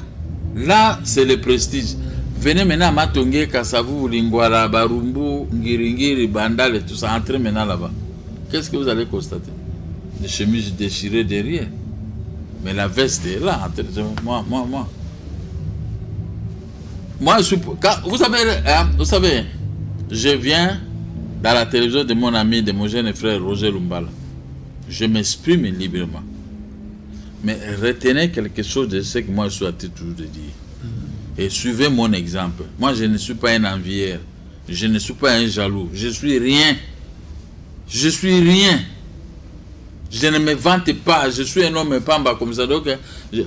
là, c'est le prestige. Venez maintenant à Matongé, Kassavou, Lingwara, Barumbu, Ngiringiri, Bandal et tout ça, entrez maintenant là-bas. Qu'est-ce que vous allez constater? Des chemises déchirées derrière. Mais la veste est là. Moi, je suis... vous savez, je viens dans la télévision de mon ami, de mon jeune frère Roger Lumbala. Je m'exprime librement. Mais retenez quelque chose de ce que moi je suis à toujours de dire. Et suivez mon exemple. Moi, je ne suis pas un envieur. Je ne suis pas un jaloux. Je suis rien. Je suis rien. Je ne me vante pas, je suis un homme pamba comme ça. Donc,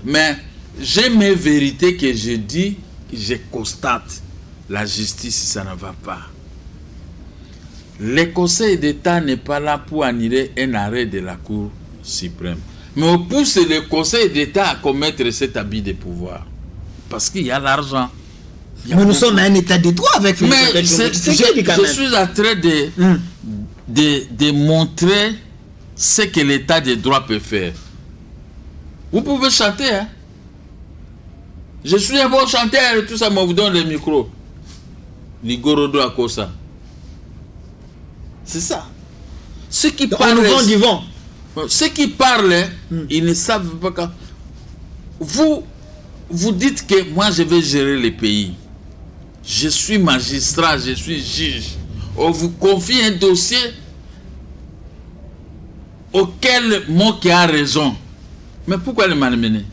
mais j'ai mes vérités que je dis, je constate. La justice, ça ne va pas. Le Conseil d'État n'est pas là pour annuler un arrêt de la Cour suprême. Mais on pousse le Conseil d'État à commettre cet abus de pouvoir. Parce qu'il y a l'argent. Mais nous sommes un État de droit avec mais je suis en train de montrer ce que l'état de droit peut faire. Vous pouvez chanter, hein? Je suis un bon chanteur, tout ça, mais on vous donne le micro. Ligorodo à Kosa. C'est ça. Ceux qui parlent, ceux qui parlent, ils ne savent pas quand. Vous dites que moi je vais gérer le pays. Je suis magistrat, je suis juge. On vous confie un dossier auquel moi qui a raison. Mais pourquoi le malmener?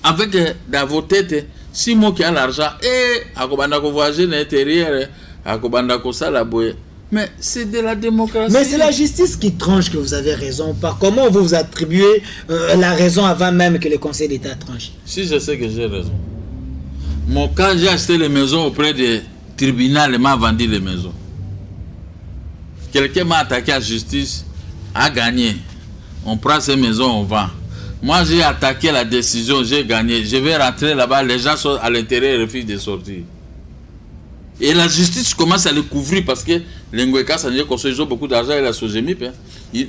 Avec dans vos têtes, si moi qui a l'argent, mais c'est de la démocratie. Mais c'est la justice qui tranche que vous avez raison. Par comment vous attribuez la raison avant même que le Conseil d'État tranche? Si je sais que j'ai raison. Mon cas, j'ai acheté les maisons auprès du tribunal et m'a vendu les maisons. Quelqu'un m'a attaqué à la justice, a gagné. On prend ces maisons, on vend. Moi, j'ai attaqué la décision, j'ai gagné. Je vais rentrer là-bas, les gens sont à l'intérieur et refusent de sortir. Et la justice commence à le couvrir parce que les Ngweka, ils ont beaucoup d'argent et la Sogémip.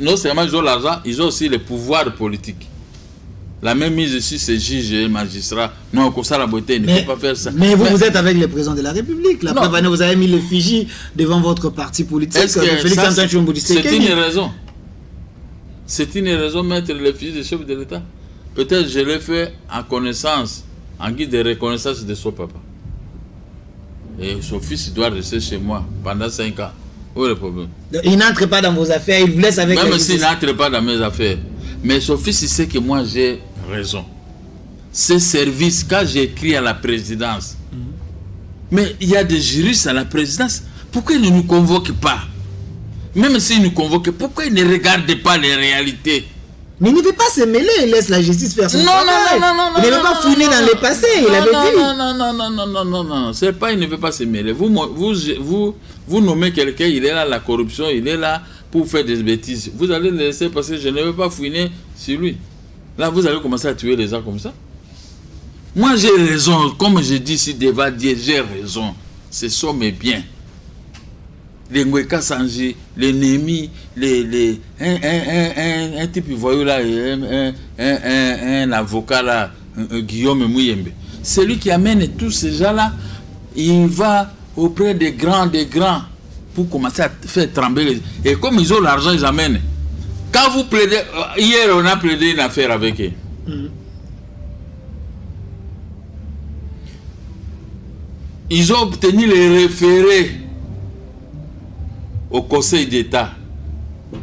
Non seulement ils ont l'argent, ils ont aussi le pouvoir politique. La même mise ici, c'est juge et magistrat. Non, comme ça, la beauté, il ne faut pas faire ça. Mais vous êtes avec le président de la République. La preuve, vous avez mis l'effigie devant votre parti politique. C'est une raison. C'est une raison de mettre l'effigie du chef de l'État. Peut-être je l'ai fait en connaissance, en guide de reconnaissance de son papa. Et son fils doit rester chez moi pendant 5 ans. Où est le problème? Il n'entre pas dans vos affaires, il vous laisse avec même s'il n'entre pas dans mes affaires. Mais son fils, il sait que moi j'ai raison. Ces services, quand j'ai écrit à la présidence, mais il y a des juristes à la présidence, pourquoi ils ne nous convoquent pas? Même s'ils nous convoquent, pourquoi ils ne regardent pas les réalités? Mais il ne veut pas se mêler, il laisse la justice faire son travail. Il ne veut pas fouiner dans les passés, il avait dit. Non, c'est pas il ne veut pas se mêler. Vous nommez quelqu'un, il est là, la corruption, il est là pour faire des bêtises. Vous allez le laisser parce que je ne veux pas fouiner sur lui. Là, vous allez commencer à tuer les gens comme ça. Moi, j'ai raison. Comme je dis ici, Deva Dieu, j'ai raison. Ce sont mes biens. Les Ngweka Sanji, les Némi, un type voyou là, un avocat là, Guillaume Mouyembe. C'est lui qui amène tous ces gens-là. Il va auprès des grands, pour commencer à faire trembler. Et comme ils ont l'argent, ils amènent. Quand vous plaidez, hier on a plaidé une affaire avec eux. Ils ont obtenu les référés au Conseil d'État,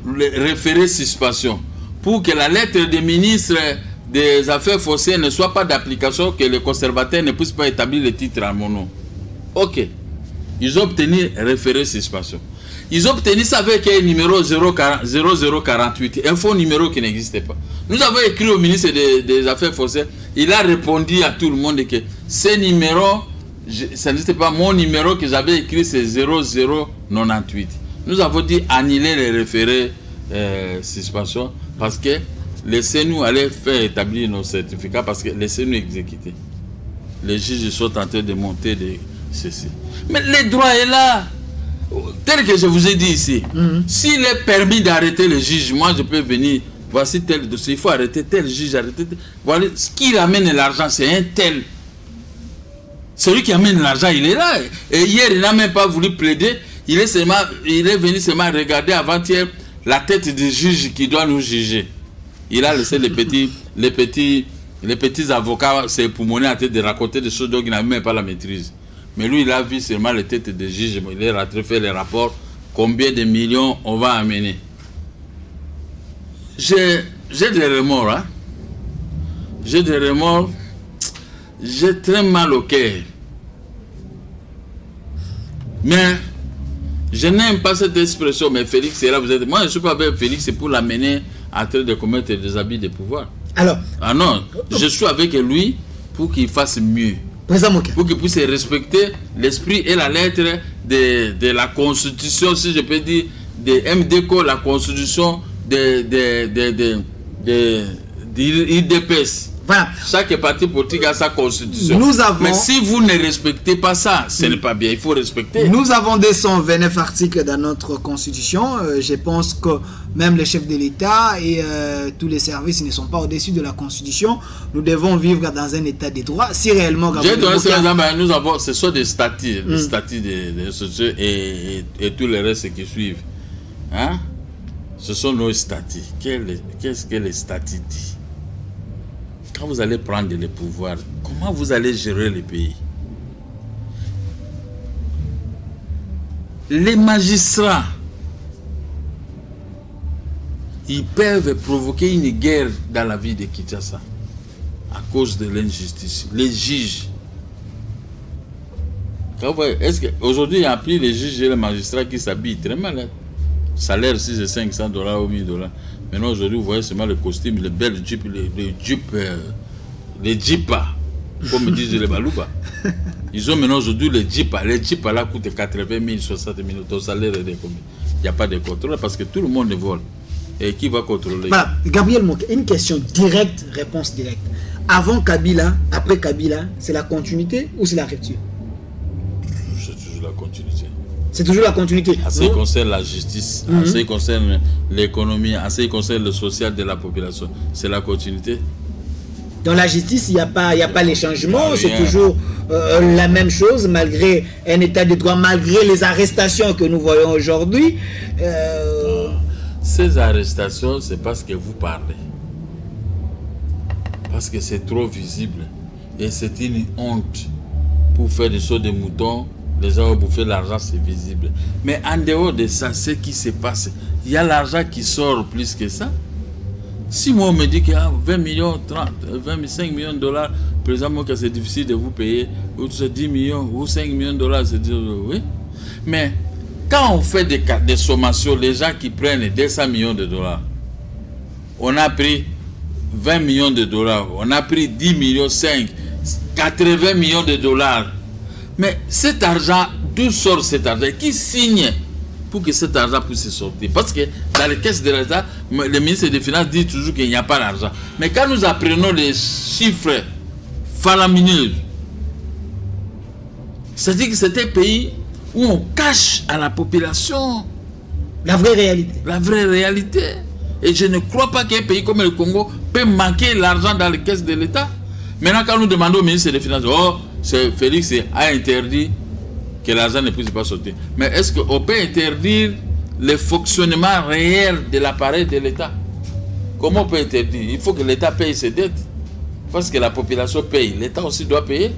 le référé suspension, pour que la lettre des ministres des Affaires foncières ne soit pas d'application, que les conservateurs ne puissent pas établir le titre à mon nom. Ok. Ils ont obtenu référé suspension. Ils ont obtenu ça avec un numéro 0048, un faux numéro qui n'existait pas. Nous avons écrit au ministre des Affaires foncières, il a répondu à tout le monde que ce numéro, ça n'existait pas. Mon numéro que j'avais écrit, c'est 0098. Nous avons dit annuler les référés suspension parce que laissez-nous aller faire établir nos certificats parce que laissez-nous exécuter. Les juges sont en train de monter ceci. Mais le droit est là. Tel que je vous ai dit ici. S'il est permis d'arrêter le juge, moi je peux venir. Voici tel dossier. Il faut arrêter tel juge. Arrêter tel. Voilà. Ce qui amène l'argent, c'est un tel. Celui qui amène l'argent, il est là. Et hier, il n'a même pas voulu plaider. Il est venu seulement regarder avant-hier la tête du juge qui doit nous juger. Il a laissé les petits avocats s'époumoner en train de raconter des choses dont il n'avait même pas la maîtrise. Mais lui, il a vu seulement les têtes des juges. Il est rentré faire les rapports. Combien de millions on va amener? J'ai des remords. Hein? J'ai des remords. J'ai très mal au cœur. Mais je n'aime pas cette expression. Mais Félix est là. Moi, je ne suis pas avec Félix. C'est pour l'amener en train de commettre des abus de pouvoir. Alors, ah non, je suis avec lui pour qu'il fasse mieux. Pour qu'il puisse respecter l'esprit et la lettre de la Constitution, si je peux dire, de MDCO, la Constitution de l'IDPS. Voilà. Chaque parti politique a sa constitution. Mais si vous ne respectez pas ça, ce n'est pas bien. Il faut respecter. Nous avons 229 articles dans notre constitution. Je pense que même les chefs de l'État et tous les services ne sont pas au-dessus de la constitution. Nous devons vivre dans un état de droit. Si réellement... J'ai donné ce exemple, nous avons, ce sont des statuts, des statuts des sociétés et tous les restes qui suivent. Hein? Ce sont nos statuts. Qu'est-ce que les statuts disent? Quand vous allez prendre le pouvoir, comment vous allez gérer le pays? Les magistrats, ils peuvent provoquer une guerre dans la vie de Kinshasa à cause de l'injustice. Les juges. Est-ce qu'aujourd'hui, il y a plus les juges et les magistrats qui s'habillent très mal. Hein? Salaire aussi c'est $500 ou $1000. Maintenant, aujourd'hui, vous voyez seulement le costume, les belles jeeps, les jeepas, comme disent les balouba. Ils ont maintenant aujourd'hui les jeepas. Les jeepas là coûtent 80 000, 60 000. Ton salaire est de combien? Il n'y a pas de contrôle parce que tout le monde vole. Et qui va contrôler? Voilà. Gabriel Moké, une question directe, réponse directe. Avant Kabila, après Kabila, c'est la continuité ou c'est la rupture? C'est toujours la continuité. C'est toujours la continuité. En ce qui concerne la justice, en ce qui concerne l'économie, en ce qui concerne le social de la population, c'est la continuité. Dans la justice, il n'y a pas les changements, c'est toujours la même chose, malgré un état de droit, malgré les arrestations que nous voyons aujourd'hui. Ces arrestations, c'est parce que vous parlez. Parce que c'est trop visible. Et c'est une honte pour faire des sauts de moutons Les gens ont bouffé l'argent, c'est visible. Mais en dehors de ça, ce qui se passe, il y a l'argent qui sort plus que ça. Si moi on me dit qu'il y a 20 millions, 30, 25 millions de dollars, par exemple, que c'est difficile de vous payer, ou 10 millions, ou 5 millions de dollars, c'est dire oui. Mais quand on fait des sommations, les gens qui prennent 200 millions de dollars, on a pris 20 millions de dollars, on a pris 10 millions, 5, 80 millions de dollars. Mais cet argent, d'où sort cet argent? Qui signe pour que cet argent puisse sortir? Parce que dans les caisses de l'État, le ministre des Finances dit toujours qu'il n'y a pas d'argent. Mais quand nous apprenons les chiffres faramineux, c'est-à-dire que c'est un pays où on cache à la population la vraie réalité. La vraie réalité. Et je ne crois pas qu'un pays comme le Congo peut manquer l'argent dans les caisses de l'État. Maintenant, quand nous demandons au ministre des Finances, oh, Félix a interdit que l'argent ne puisse pas sortir. Mais est-ce qu'on peut interdire le fonctionnement réel de l'appareil de l'État? Comment on peut interdire? Il faut que l'État paye ses dettes. Parce que la population paye. L'État aussi doit payer.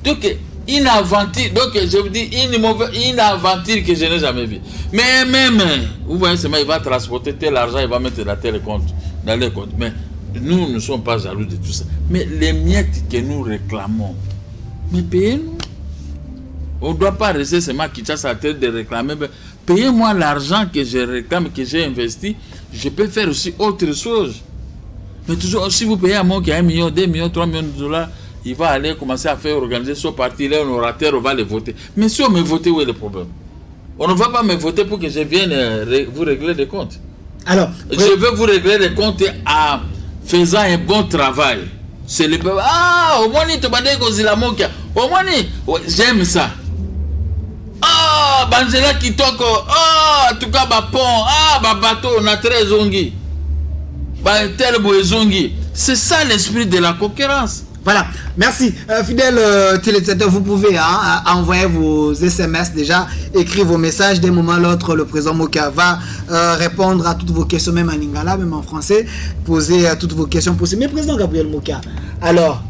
Donc, une aventure, donc je vous dis, une aventure que je n'ai jamais vue. Mais même, vous voyez, il va transporter tel argent, il va mettre dans tel compte, dans les comptes. Mais nous ne sommes pas jaloux de tout ça. Mais les miettes que nous réclamons, mais payez-nous. On ne doit pas rester seulement qui chasse à tête de réclamer. Payez-moi l'argent que je réclame, que j'ai investi. Je peux faire aussi autre chose. Mais toujours, si vous payez à moi qui a 1 million, 2 millions, 3 millions de dollars, il va aller commencer à faire organiser son parti, là, un orateur, on va le voter. Mais si on me vote, où est le problème? On ne va pas me voter pour que je vienne vous régler des comptes. Alors, je veux vous régler des comptes en faisant un bon travail. C'est le peuple. Ah, au moins, au moins, j'aime ça. Ah, Banzela Kitoko. Ah, en tout cas, pont. Ah, bateau, on a très zongi. Tel zongi. C'est ça l'esprit de la concurrence. Voilà, merci. Fidèles téléspectateurs, vous pouvez envoyer vos SMS déjà, écrire vos messages. D'un moment à l'autre, le président Moka va répondre à toutes vos questions, même en lingala, même en français, poser toutes vos questions possibles. Mais président Gabriel Moka, alors,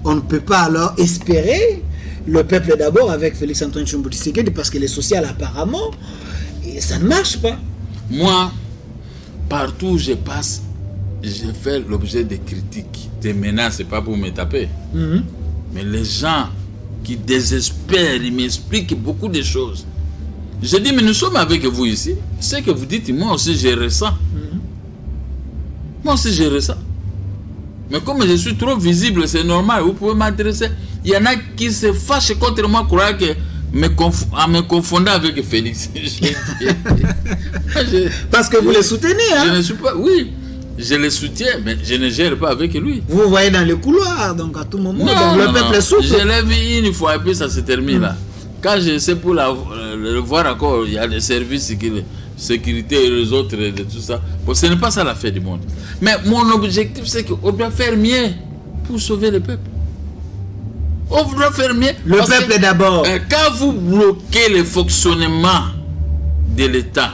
on ne peut pas alors espérer le peuple d'abord avec Félix Antoine Tshombo Tshisekedi parce que les social apparemment, et ça ne marche pas. Moi, partout où je passe, j'ai fait l'objet de critiques, des menaces, c'est pas pour me taper. Mais les gens qui désespèrent, ils m'expliquent beaucoup de choses. Je dis, mais nous sommes avec vous ici. Ce que vous dites, moi aussi je ressens. Moi aussi je ressens. Mais comme je suis trop visible, c'est normal, vous pouvez m'adresser. Il y en a qui se fâchent contre moi, croient que en me confondant avec Félix. Parce que vous les soutenez, hein? Je ne suis pas, oui. Je le soutiens, mais je ne gère pas avec lui. Vous voyez dans le couloir, donc à tout moment, non, donc le peuple souffre. Je l'ai vu une fois et puis ça se termine là. Quand je sais pour le voir encore, il y a des services de sécurité et les autres et tout ça. Bon, ce n'est pas ça la fin du monde. Mais mon objectif, c'est qu'on doit faire mieux pour sauver le peuple. On doit faire mieux. Le peuple d'abord. Quand vous bloquez le fonctionnement de l'État,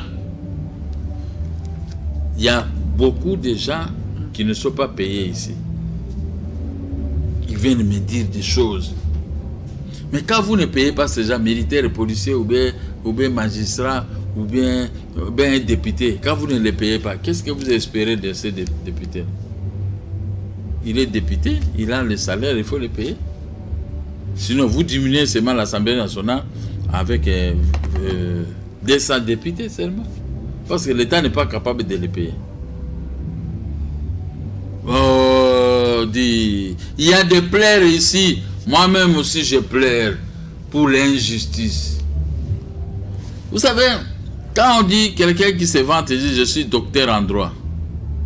il y a beaucoup de gens qui ne sont pas payés ici. Ils viennent me dire des choses. Mais quand vous ne payez pas ces gens, militaires, policiers, ou bien magistrats, ou bien un député, quand vous ne les payez pas, qu'est-ce que vous espérez de ces députés? Il est député, il a le salaire, il faut le payer. Sinon, vous diminuez seulement l'Assemblée nationale avec 200 députés seulement. Parce que l'État n'est pas capable de les payer. Oh, il y a des plaies ici. Moi-même aussi, je pleure pour l'injustice. Vous savez, quand on dit quelqu'un qui se vante et dit je suis docteur en droit,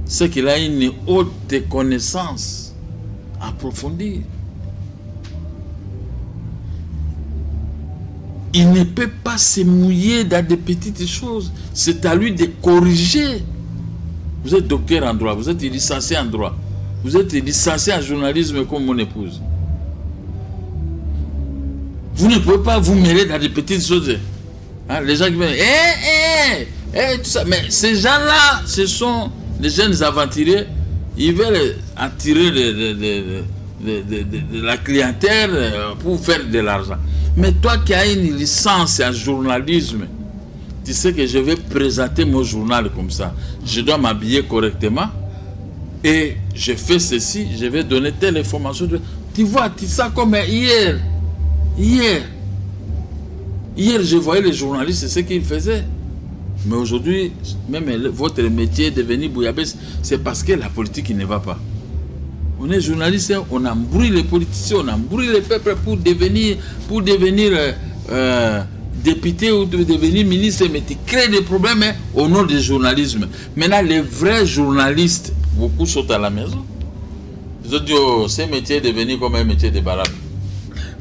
c'est qu'il a une haute connaissance approfondie. Il ne peut pas se mouiller dans des petites choses. C'est à lui de corriger. Vous êtes docteur en droit, vous êtes licencié en droit, vous êtes licencié en journalisme comme mon épouse. Vous ne pouvez pas vous mêler dans des petites choses. Hein, les gens qui viennent, tout ça. Mais ces gens-là, ce sont des jeunes aventuriers. Ils veulent attirer de la clientèle pour faire de l'argent. Mais toi qui as une licence en journalisme, tu sais que je vais présenter mon journal comme ça. Je dois m'habiller correctement et je fais ceci, je vais donner telle information. Tu vois, tu sais comme hier, je voyais les journalistes, c'est ce qu'ils faisaient. Mais aujourd'hui, même votre métier est devenu bouillabaisse, c'est parce que la politique ne va pas. On est journaliste, on embrouille les politiciens, on embrouille les peuples pour devenir député ou devenir ministre, mais tu crées des problèmes au nom du journalisme. Maintenant, les vrais journalistes, beaucoup sont à la maison. Ils ont dit, oh, ce métier est devenu comme un métier de barabe.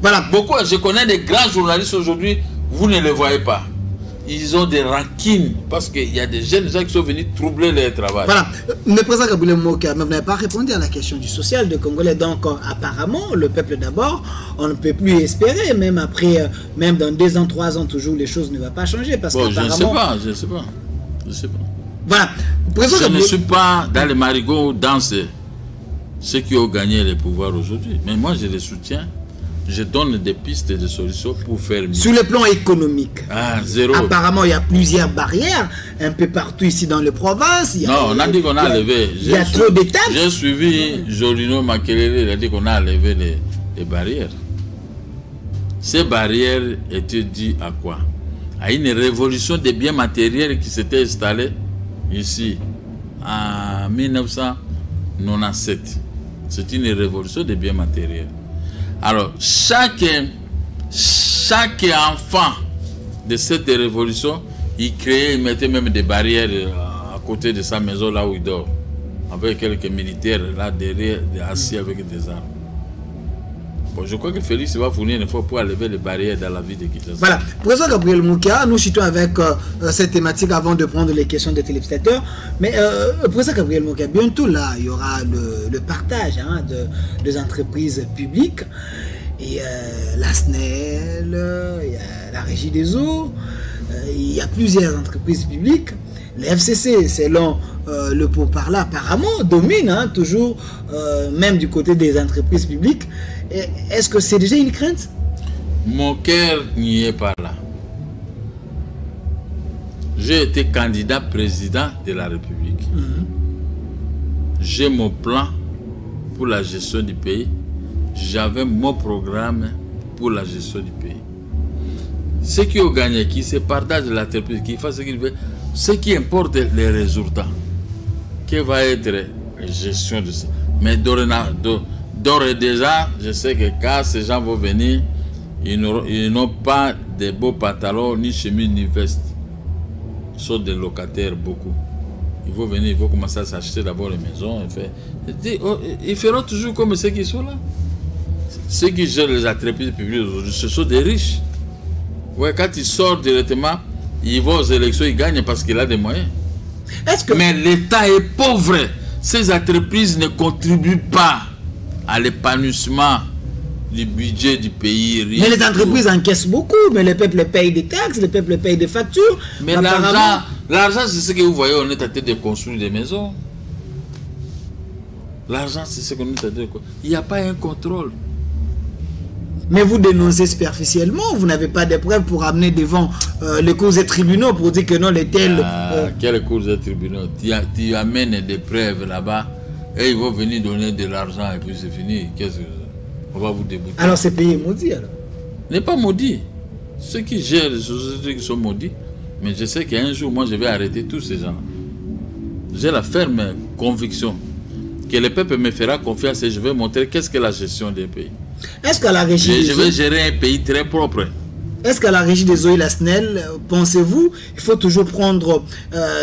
Voilà, beaucoup, je connais des grands journalistes aujourd'hui, vous ne les voyez pas. Ils ont des rancines parce qu'il y a des jeunes gens qui sont venus troubler leur travail. Voilà. Mais président Gabriel Moka, vous n'avez pas répondu à la question du social des Congolais. Donc, apparemment, le peuple d'abord, on ne peut plus espérer, même après, même dans 2 ans, 3 ans, toujours, les choses ne vont pas changer. Parce bon, je ne sais pas. Voilà. Je ne suis pas dans les marigots, dans ceux qui ont gagné le pouvoir aujourd'hui. Mais moi, je les soutiens. Je donne des pistes et des solutions pour faire mieux. Sur le plan économique, zéro. Apparemment, il y a plusieurs barrières un peu partout ici dans les provinces. On a dit qu'on a levé. Il y a trop de taxes. J'ai suivi Jolino Makelele, il a dit qu'on a levé les barrières. Ces barrières étaient dues à quoi? À une révolution des biens matériels qui s'était installée ici en 1997. C'est une révolution des biens matériels. Alors, chaque enfant de cette révolution, il mettait même des barrières à côté de sa maison, là où il dort, avec quelques militaires là derrière, assis avec des armes. Bon, je crois que Félix va fournir une fois pour enlever les barrières dans la vie de Kinshasa. Voilà. Président Gabriel Moukia, nous chutons avec cette thématique avant de prendre les questions des téléspectateurs. Mais Président Gabriel Moukia, bientôt là, il y aura le partage des entreprises publiques. Et la SNEL, il y a la Régie des eaux, il y a plusieurs entreprises publiques. Le FCC, selon le pourparler, apparemment, domine toujours, même du côté des entreprises publiques. Est-ce que c'est déjà une crainte? Mon cœur n'y est pas là. J'ai été candidat président de la République. J'ai mon plan pour la gestion du pays. J'avais mon programme pour la gestion du pays. Ceux qui ont gagné, qui se partagent de l'entreprise, qui font ce qu'ils veulent, ce qui importe les résultats. Quelle va être la gestion de ça? Mais d'ores et déjà, je sais que quand ces gens vont venir, ils n'ont pas de beaux pantalons, ni chemise, ni veste. Ils sont des locataires, beaucoup. Ils vont venir, ils vont commencer à s'acheter d'abord les maisons. Ils feront toujours comme ceux qui sont là. Ceux qui gèrent les entreprises publiques aujourd'hui, ce sont des riches. Ouais, quand ils sortent directement, ils vont aux élections, ils gagnent parce qu'il a des moyens. Mais l'État est pauvre. Ces entreprises ne contribuent pas à l'épanouissement du budget du pays. Mais les entreprises encaissent beaucoup, mais le peuple paye des taxes, le peuple paye des factures. Mais l'argent, c'est ce que vous voyez, on est en train de construire des maisons. L'argent, c'est ce qu'on est en train de construire. Il n'y a pas un contrôle. Mais vous dénoncez superficiellement, vous n'avez pas de preuves pour amener devant les cours et tribunaux pour dire que non, les tels... Quels cours et tribunaux? Tu amènes des preuves là-bas et ils vont venir donner de l'argent et puis c'est fini. On va vous débouter. Alors c'est payé maudit alors? N'est pas maudit. Ceux qui gèrent les sociétés qui sont maudits, mais je sais qu'un jour, moi, je vais arrêter tous ces gens. J'ai la ferme conviction que le peuple me fera confiance et je vais montrer qu'est-ce que la gestion des pays. Est-ce qu'à la régie je vais gérer un pays très propre. Est-ce qu'à la régie des eaux et la SNEL, pensez-vous, il faut toujours prendre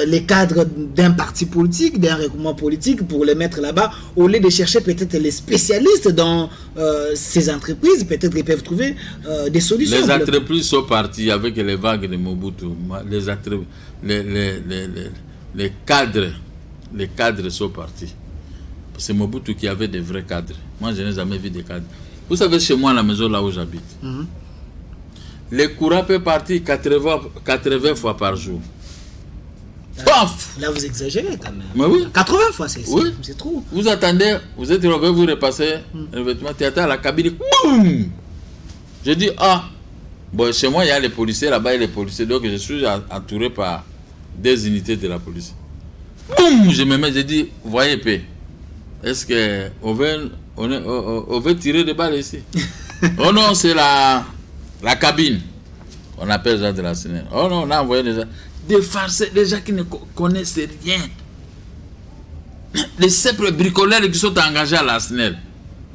les cadres d'un parti politique, d'un regroupement politique pour les mettre là-bas, au lieu de chercher peut-être les spécialistes dans ces entreprises, peut-être qu'ils peuvent trouver des solutions. Les entreprises sont parties avec les vagues de Mobutu. Les cadres sont partis. C'est Mobutu qui avait des vrais cadres. Moi, je n'ai jamais vu des cadres. Vous savez, chez moi, à la maison là où j'habite, les courants peuvent partir 80 fois par jour. Là, vous exagérez quand même. Mais oui. 80 fois, c'est trop. Vous attendez, vous êtes revenu, vous repassez le vêtement, tu attends à la cabine, boum. Je dis, Bon, chez moi, il y a les policiers, là-bas, il y a les policiers. Donc, je suis entouré par des unités de la police. Boum, je me mets, je dis, voyez, paix. Est-ce qu'on veut tirer des balles ici? Oh non, c'est la cabine. On appelle ça de la SNEL. Oh non, on a envoyé des farceurs, des gens qui ne connaissent rien. Les simples bricoleurs qui sont engagés à la SNEL.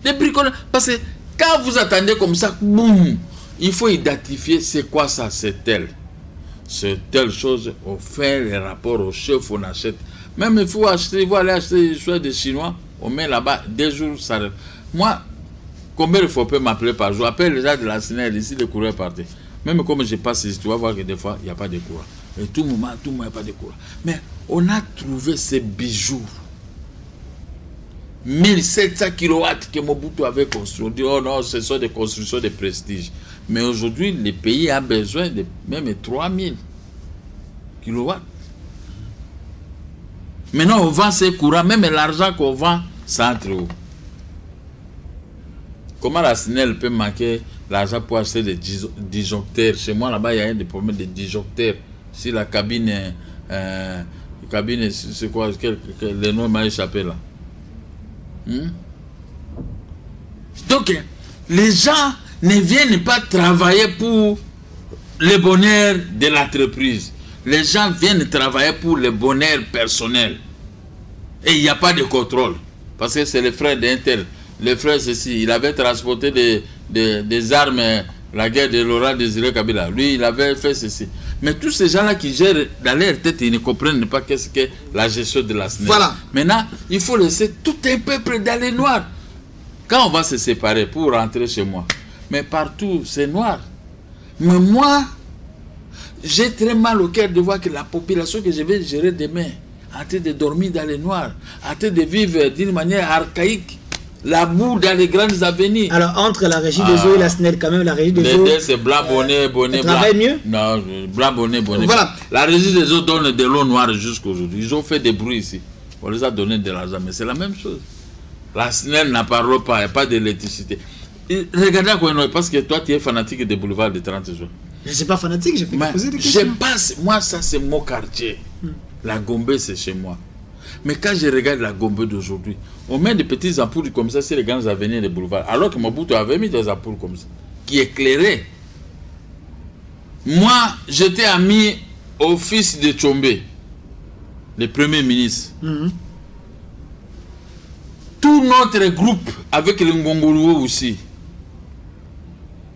Des bricoleurs. Parce que quand vous attendez comme ça, boum, il faut identifier c'est quoi ça, c'est tel. C'est telle chose, on fait les rapports au chef, on achète. Même il faut acheter, il faut aller acheter des choses des Chinois, on met là-bas, 2 jours, ça. Moi, combien de fois on peut m'appeler par jour? Appelle les gens de la SNEL, ici, le courrier parti. Même comme je passe ici, tu vas voir que des fois, il n'y a pas de courant. Et tout le moment, il n'y a pas de courant. Mais on a trouvé ces bijoux. 1700 kW que Mobutu avait construit. On dit, oh non, ce sont des constructions de prestige. Mais aujourd'hui, le pays a besoin de même 3000 kW. Maintenant, on vend ces courants, même l'argent qu'on vend, ça entre où? Comment la SNEL peut manquer l'argent pour acheter des disjoncteurs? Chez moi, là-bas, il y a des problèmes de disjoncteurs. Si la cabine, c'est quoi? Le nom m'a échappé là. Donc, les gens ne viennent pas travailler pour le bonheur de l'entreprise. Les gens viennent travailler pour le bonheur personnel. Et il n'y a pas de contrôle. Parce que c'est le frère d'Intel. Le frère, ceci, il avait transporté des armes, la guerre de Laurent Désiré Kabila. Lui, il avait fait ceci. Mais tous ces gens-là qui gèrent dans leur tête, ils ne comprennent pas qu'est-ce que la gestion de la SNEL. Voilà. Maintenant, il faut laisser tout un peuple dans les noirs. Quand on va se séparer pour rentrer chez moi, mais partout, c'est noir. Mais moi, j'ai très mal au cœur de voir que la population que je vais gérer demain, en train de dormir dans les noirs, en train de vivre d'une manière archaïque, la boue dans les grandes avenirs. Alors, entre la régie des eaux et la SNEL, quand même, la régie des eaux... c'est blanc, bonnet, blanc. Travaille mieux? Non, blanc, bonnet. Voilà. La régie des eaux donne de l'eau noire jusqu'aujourd'hui. Ils ont fait des bruits ici. On les a donné de l'argent, mais c'est la même chose. La SNEL n'apparaît pas, il n'y a pas d'électricité. Regardez à quoi, parce que toi, tu es fanatique des boulevards de 30 jours. Je ne suis pas fanatique, j'ai fait poser des questions. Moi, ça, c'est mon quartier. La Gombe, c'est chez moi. Mais quand je regarde la Gombe d'aujourd'hui, on met des petites ampoules comme ça sur les grands avenirs des boulevards. Alors que Mobutu avait mis des ampoules comme ça, qui éclairaient. Moi, j'étais ami au fils de Tchombe, le premier ministre. Tout notre groupe, avec le Ngongoluo aussi,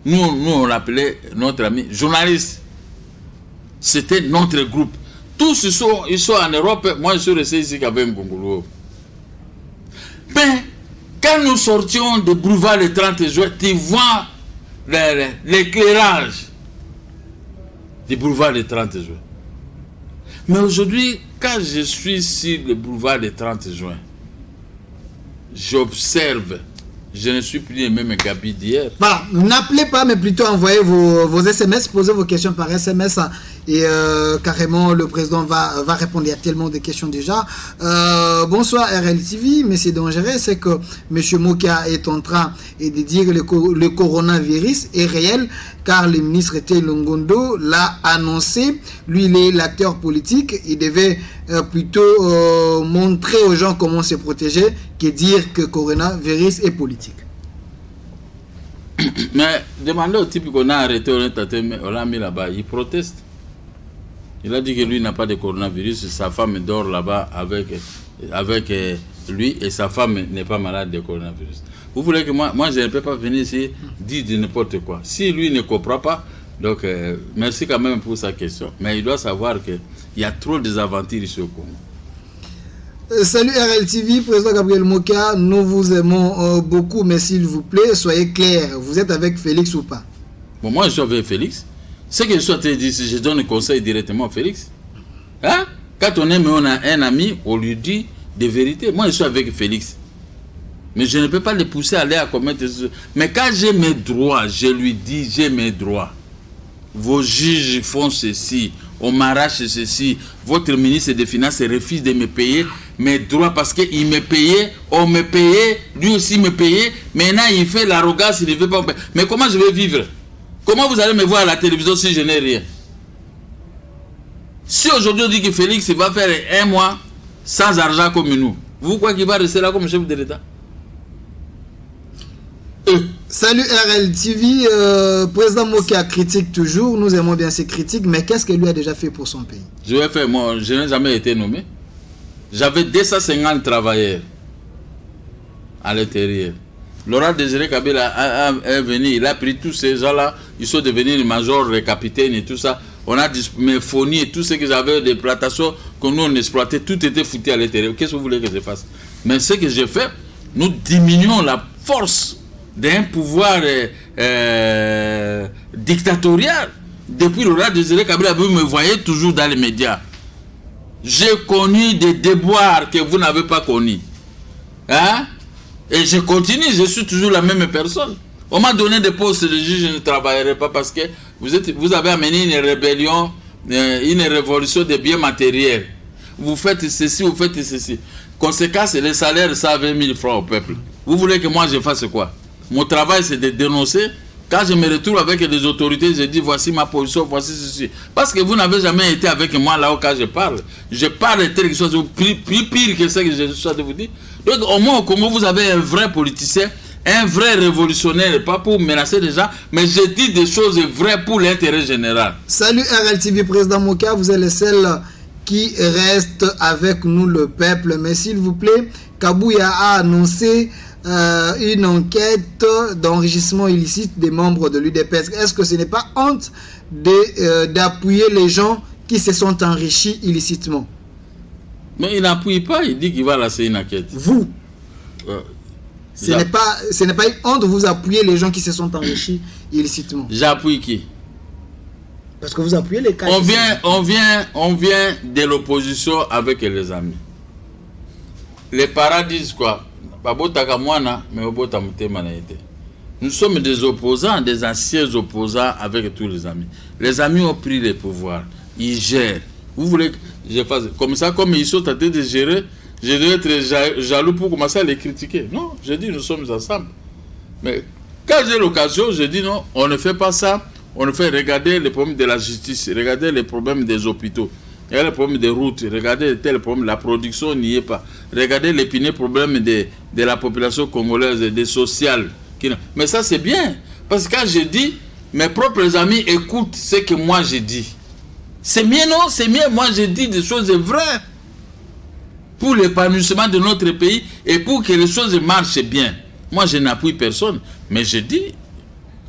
nous on l'appelait notre ami journaliste. C'était notre groupe. Tous ils sont en Europe, moi je suis resté ici avec Ngongoluo. Mais quand nous sortions de boulevard le 30 juin, tu vois l'éclairage du boulevard le 30 juin. Mais aujourd'hui, quand je suis sur le boulevard le 30 juin, j'observe, je ne suis plus le même Gabi d'hier. Voilà, n'appelez pas, mais plutôt envoyez vos SMS, posez vos questions par SMS. Et carrément, le président va répondre. Il y a tellement de questions déjà. Bonsoir RLTV, mais c'est dangereux. C'est que M. Mokia est en train de dire que le coronavirus est réel, car le ministre T. Longondo l'a annoncé. Lui, il est l'acteur politique. Il devait plutôt montrer aux gens comment se protéger que dire que le coronavirus est politique. Mais demandez au type qu'on a arrêté, on l'a mis là-bas, il proteste. Il a dit que lui n'a pas de coronavirus, sa femme dort là-bas avec lui et sa femme n'est pas malade de coronavirus. Vous voulez que moi je ne peux pas venir ici dire de n'importe quoi. Si lui ne comprend pas, donc merci quand même pour sa question. Mais il doit savoir qu'il y a trop de aventures ici au Congo. Salut RLTV, président Gabriel Mokia, nous vous aimons beaucoup, mais s'il vous plaît, soyez clair, vous êtes avec Félix ou pas? Bon, moi je suis avec Félix. Ce que je suis en train de dire, je donne le conseil directement à Félix. Hein? Quand on aime on a un ami, on lui dit des vérités. Moi, je suis avec Félix. Mais je ne peux pas le pousser à aller à commettre des choses. Mais quand j'ai mes droits, je lui dis, j'ai mes droits. Vos juges font ceci, on m'arrache ceci. Votre ministre des Finances refuse de me payer mes droits parce qu'il me payait, on me payait, lui aussi me payait. Maintenant, il fait l'arrogance, il ne veut pas me payer. Mais comment je vais vivre? Comment vous allez me voir à la télévision si je n'ai rien? Si aujourd'hui on dit que Félix va faire 1 mois sans argent comme nous, vous croyez qu'il va rester là comme chef de l'État? Salut RLTV, président Mokia critique toujours, nous aimons bien ses critiques, mais qu'est-ce qu'il lui a déjà fait pour son pays? Je vais faire, moi, je n'ai jamais été nommé. J'avais 250 travailleurs à l'intérieur. Laurent Désiré Kabila est venu, il a pris tous ces gens-là, ils sont devenus les majors, les capitaines et tout ça. On a mes fournis et tout ce que j'avais, des plantations que nous on exploitait, tout était foutu à l'intérieur. Qu'est-ce que vous voulez que je fasse? Mais ce que j'ai fait, nous diminuons la force d'un pouvoir dictatorial. Depuis Laurent Désiré Kabila, vous me voyez toujours dans les médias. J'ai connu des déboires que vous n'avez pas connus. Hein? Et je continue, je suis toujours la même personne. On m'a donné des postes de juge, je ne travaillerai pas parce que vous avez amené une rébellion, une révolution des biens matériels. Vous faites ceci, vous faites ceci. Conséquence, les salaires, ça 20 000 francs au peuple. Vous voulez que moi je fasse quoi? Mon travail, c'est de dénoncer. Quand je me retrouve avec les autorités, je dis voici ma position, voici ceci. Parce que vous n'avez jamais été avec moi là où quand je parle. Je parle de quelque chose de plus pire que ce que je suis de vous dire. Donc au moins au Congo, vous avez un vrai politicien, un vrai révolutionnaire, pas pour menacer les gens, mais je dis des choses vraies pour l'intérêt général. Salut RLTV, président Mokia, vous êtes le seul qui reste avec nous, le peuple. Mais s'il vous plaît, Kabouya a annoncé une enquête d'enrichissement illicite des membres de l'UDPS. Est-ce que ce n'est pas honte d'appuyer les gens qui se sont enrichis illicitement? Mais il n'appuie pas, il dit qu'il va lancer une enquête. Vous ce n'est pas une honte, vous appuyez les gens qui se sont enrichis illicitement. J'appuie qui? Parce que vous appuyez les cas. On vient de l'opposition avec les amis. Les parents disent quoi? Nous sommes des opposants, des anciens opposants avec tous les amis. Les amis ont pris le pouvoir. Ils gèrent. Vous voulez que je fasse comme ça, comme ils sont en train de gérer, je dois être jaloux pour commencer à les critiquer. Non, je dis nous sommes ensemble. Mais quand j'ai l'occasion, je dis non, on ne fait pas ça. On ne fait regarder les problèmes de la justice, regarder les problèmes des hôpitaux. Il y a le problème des routes, regardez tel problème, la production n'y est pas. Regardez l'épineux problème de la population congolaise, des sociales. Mais ça c'est bien, parce que quand je dis, mes propres amis écoutent ce que moi je dis. C'est mieux non, c'est mieux, moi je dis des choses vraies. Pour l'épanouissement de notre pays et pour que les choses marchent bien. Moi je n'appuie personne, mais je dis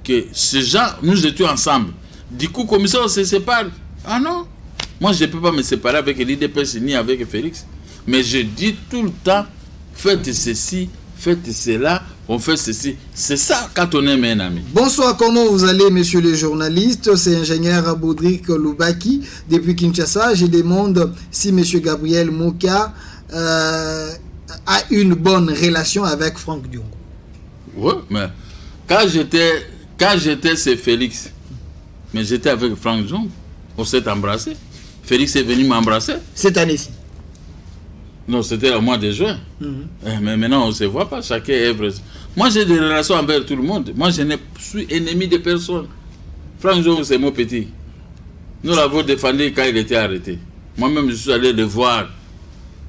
que ces gens, nous étions ensemble. Du coup, comme ça on se sépare. Ah non? Moi, je ne peux pas me séparer avec l'IDPS ni avec Félix. Mais je dis tout le temps, faites ceci, faites cela, on fait ceci. C'est ça quand on aime un ami. Bonsoir, comment vous allez, messieurs les journalistes? C'est ingénieur Baudric Loubaki. Depuis Kinshasa, je demande si monsieur Gabriel Mokia a une bonne relation avec Franck Diongo. Oui, mais quand j'étais chez Félix, mais j'étais avec Franck Diongo, on s'est embrassé. Félix est venu m'embrasser. Cette année-ci? Non, c'était au mois de juin. Mais maintenant, on ne se voit pas. Chacun est vrai. Moi, j'ai des relations avec tout le monde. Moi, je ne suis ennemi de personne. Franck Diongo, c'est mon petit. Nous l'avons défendu quand il était arrêté. Moi-même, je suis allé le voir.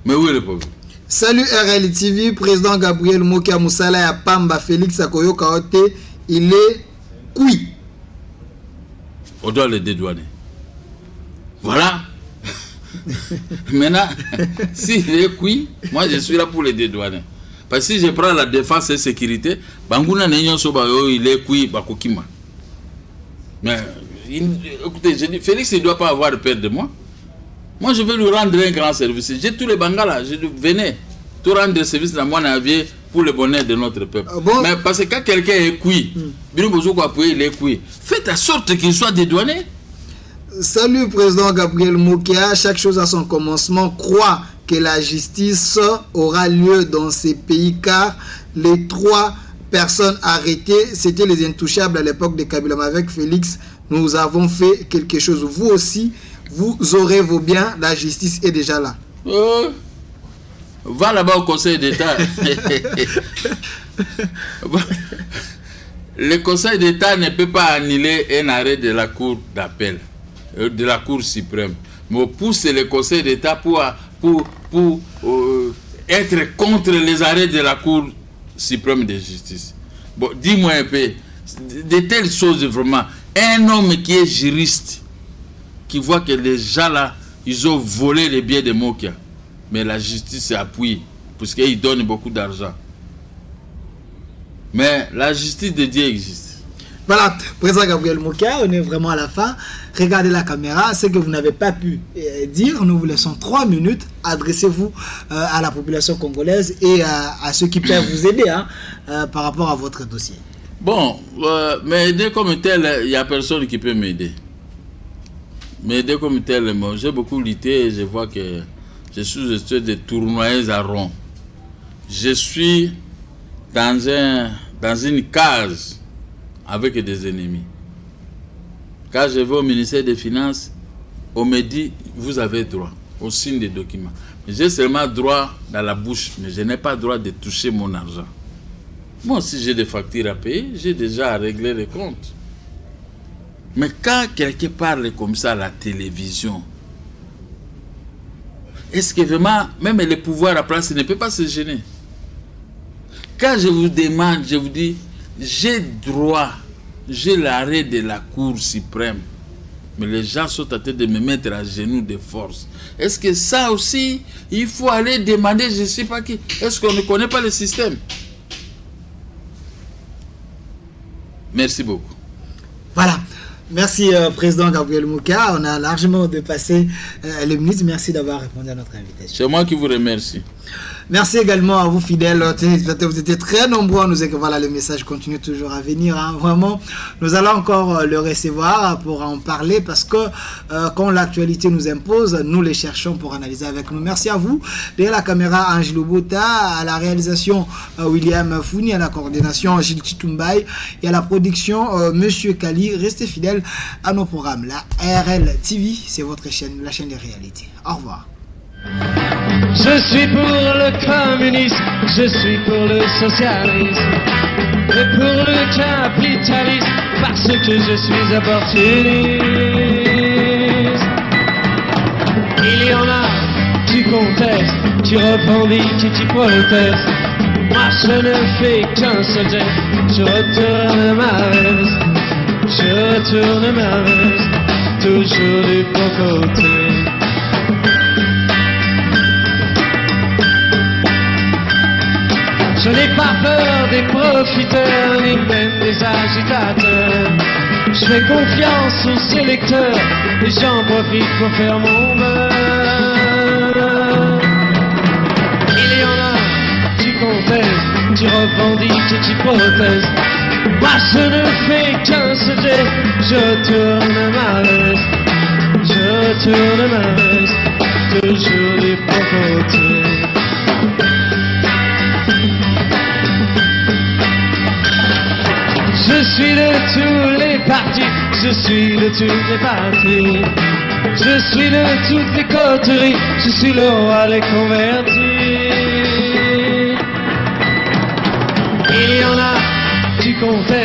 Mais où est le problème? Salut RLTV, président Gabriel Mokia Moussala ya Pamba Félix Akoyo Kaote, il est cuit. On doit le dédouaner. Voilà. Maintenant, s'il est cuit, moi je suis là pour le dédouaner. Parce que si je prends la défense et sécurité, Bangouna Nenyon Sobayo, il est cuit, Bakokima. Mais écoutez, je dis, Félix, il ne doit pas avoir peur de moi. Moi, je vais lui rendre un grand service. J'ai tous les Bangala, je dis, venez, tout rendre service dans mon avis pour le bonheur de notre peuple. Bon? Mais parce que quand quelqu'un est cuit, il est cuit. Faites en sorte qu'il soit dédouané. Salut président Gabriel Mokia, chaque chose à son commencement. Croit que la justice aura lieu dans ces pays car les 3 personnes arrêtées, c'était les intouchables à l'époque de Kabila. Avec Félix, nous avons fait quelque chose. Vous aussi, vous aurez vos biens, la justice est déjà là. Va là-bas au Conseil d'État. le Conseil d'État ne peut pas annuler un arrêt de la Cour d'appel, de la Cour suprême. Mais pousse le Conseil d'État pour être contre les arrêts de la Cour suprême de justice. Bon, dis-moi un peu, de telles choses vraiment, un homme qui est juriste, qui voit que les gens là, ils ont volé les biens de Mokia, mais la justice appuie, parce qu'ils donnent beaucoup d'argent. Mais la justice de Dieu existe. Voilà, président Gabriel Mokia, on est vraiment à la fin. Regardez la caméra, ce que vous n'avez pas pu dire, nous vous laissons 3 minutes. Adressez-vous à la population congolaise et à ceux qui peuvent vous aider par rapport à votre dossier. Bon, m'aider comme tel, il n'y a personne qui peut m'aider. M'aider comme tel, moi, j'ai beaucoup lutté et je vois que je suis de tournoyer à rond. Je suis dans une case avec des ennemis. Quand je vais au ministère des Finances, on me dit, vous avez droit, on signe des documents. J'ai seulement droit dans la bouche, mais je n'ai pas droit de toucher mon argent. Moi, si j'ai des factures à payer, j'ai déjà à régler les comptes. Mais quand quelqu'un parle comme ça à la télévision, est-ce que vraiment, même le pouvoir à place ne peut pas se gêner? Quand je vous demande, je vous dis, j'ai droit, j'ai l'arrêt de la Cour suprême, mais les gens sont en train de me mettre à genoux de force. Est-ce que ça aussi, il faut aller demander, je ne sais pas qui, est-ce qu'on ne connaît pas le système? Merci beaucoup. Voilà. Merci, président Gabriel Mokia. On a largement dépassé les minutes. Merci d'avoir répondu à notre invitation. C'est moi qui vous remercie. Merci également à vous, fidèles. Vous étiez très nombreux à nous dire que voilà, le message continue toujours à venir. Vraiment, nous allons encore le recevoir pour en parler parce que quand l'actualité nous impose, nous les cherchons pour analyser avec nous. Merci à vous. Derrière la caméra, Angelo Bota, à la réalisation, William Founi, à la coordination, Gilles Chitumbaï et à la production, Monsieur Kali. Restez fidèles à nos programmes. La RL TV, c'est votre chaîne, la chaîne des réalités. Au revoir. Je suis pour le communisme, je suis pour le socialisme et pour le capitalisme parce que je suis opportuniste. Il y en a qui contestent, qui revendiquent et qui protestent. Moi je ne fais qu'un seul geste, je retourne ma veste, toujours du bon côté. Je n'ai pas peur des profiteurs, ni même des agitateurs. Je fais confiance aux sélecteurs, et j'en profite pour faire mon beurre. Il y en a qui contestent, qui revendiquent et qui protestent. Moi je ne fais qu'un seul geste, je tourne ma veste, toujours du bon côté. Je suis de tous les partis, je suis de toutes les parties. Je suis de toutes les coteries, je suis le roi des convertis. Il y en a qui contestent,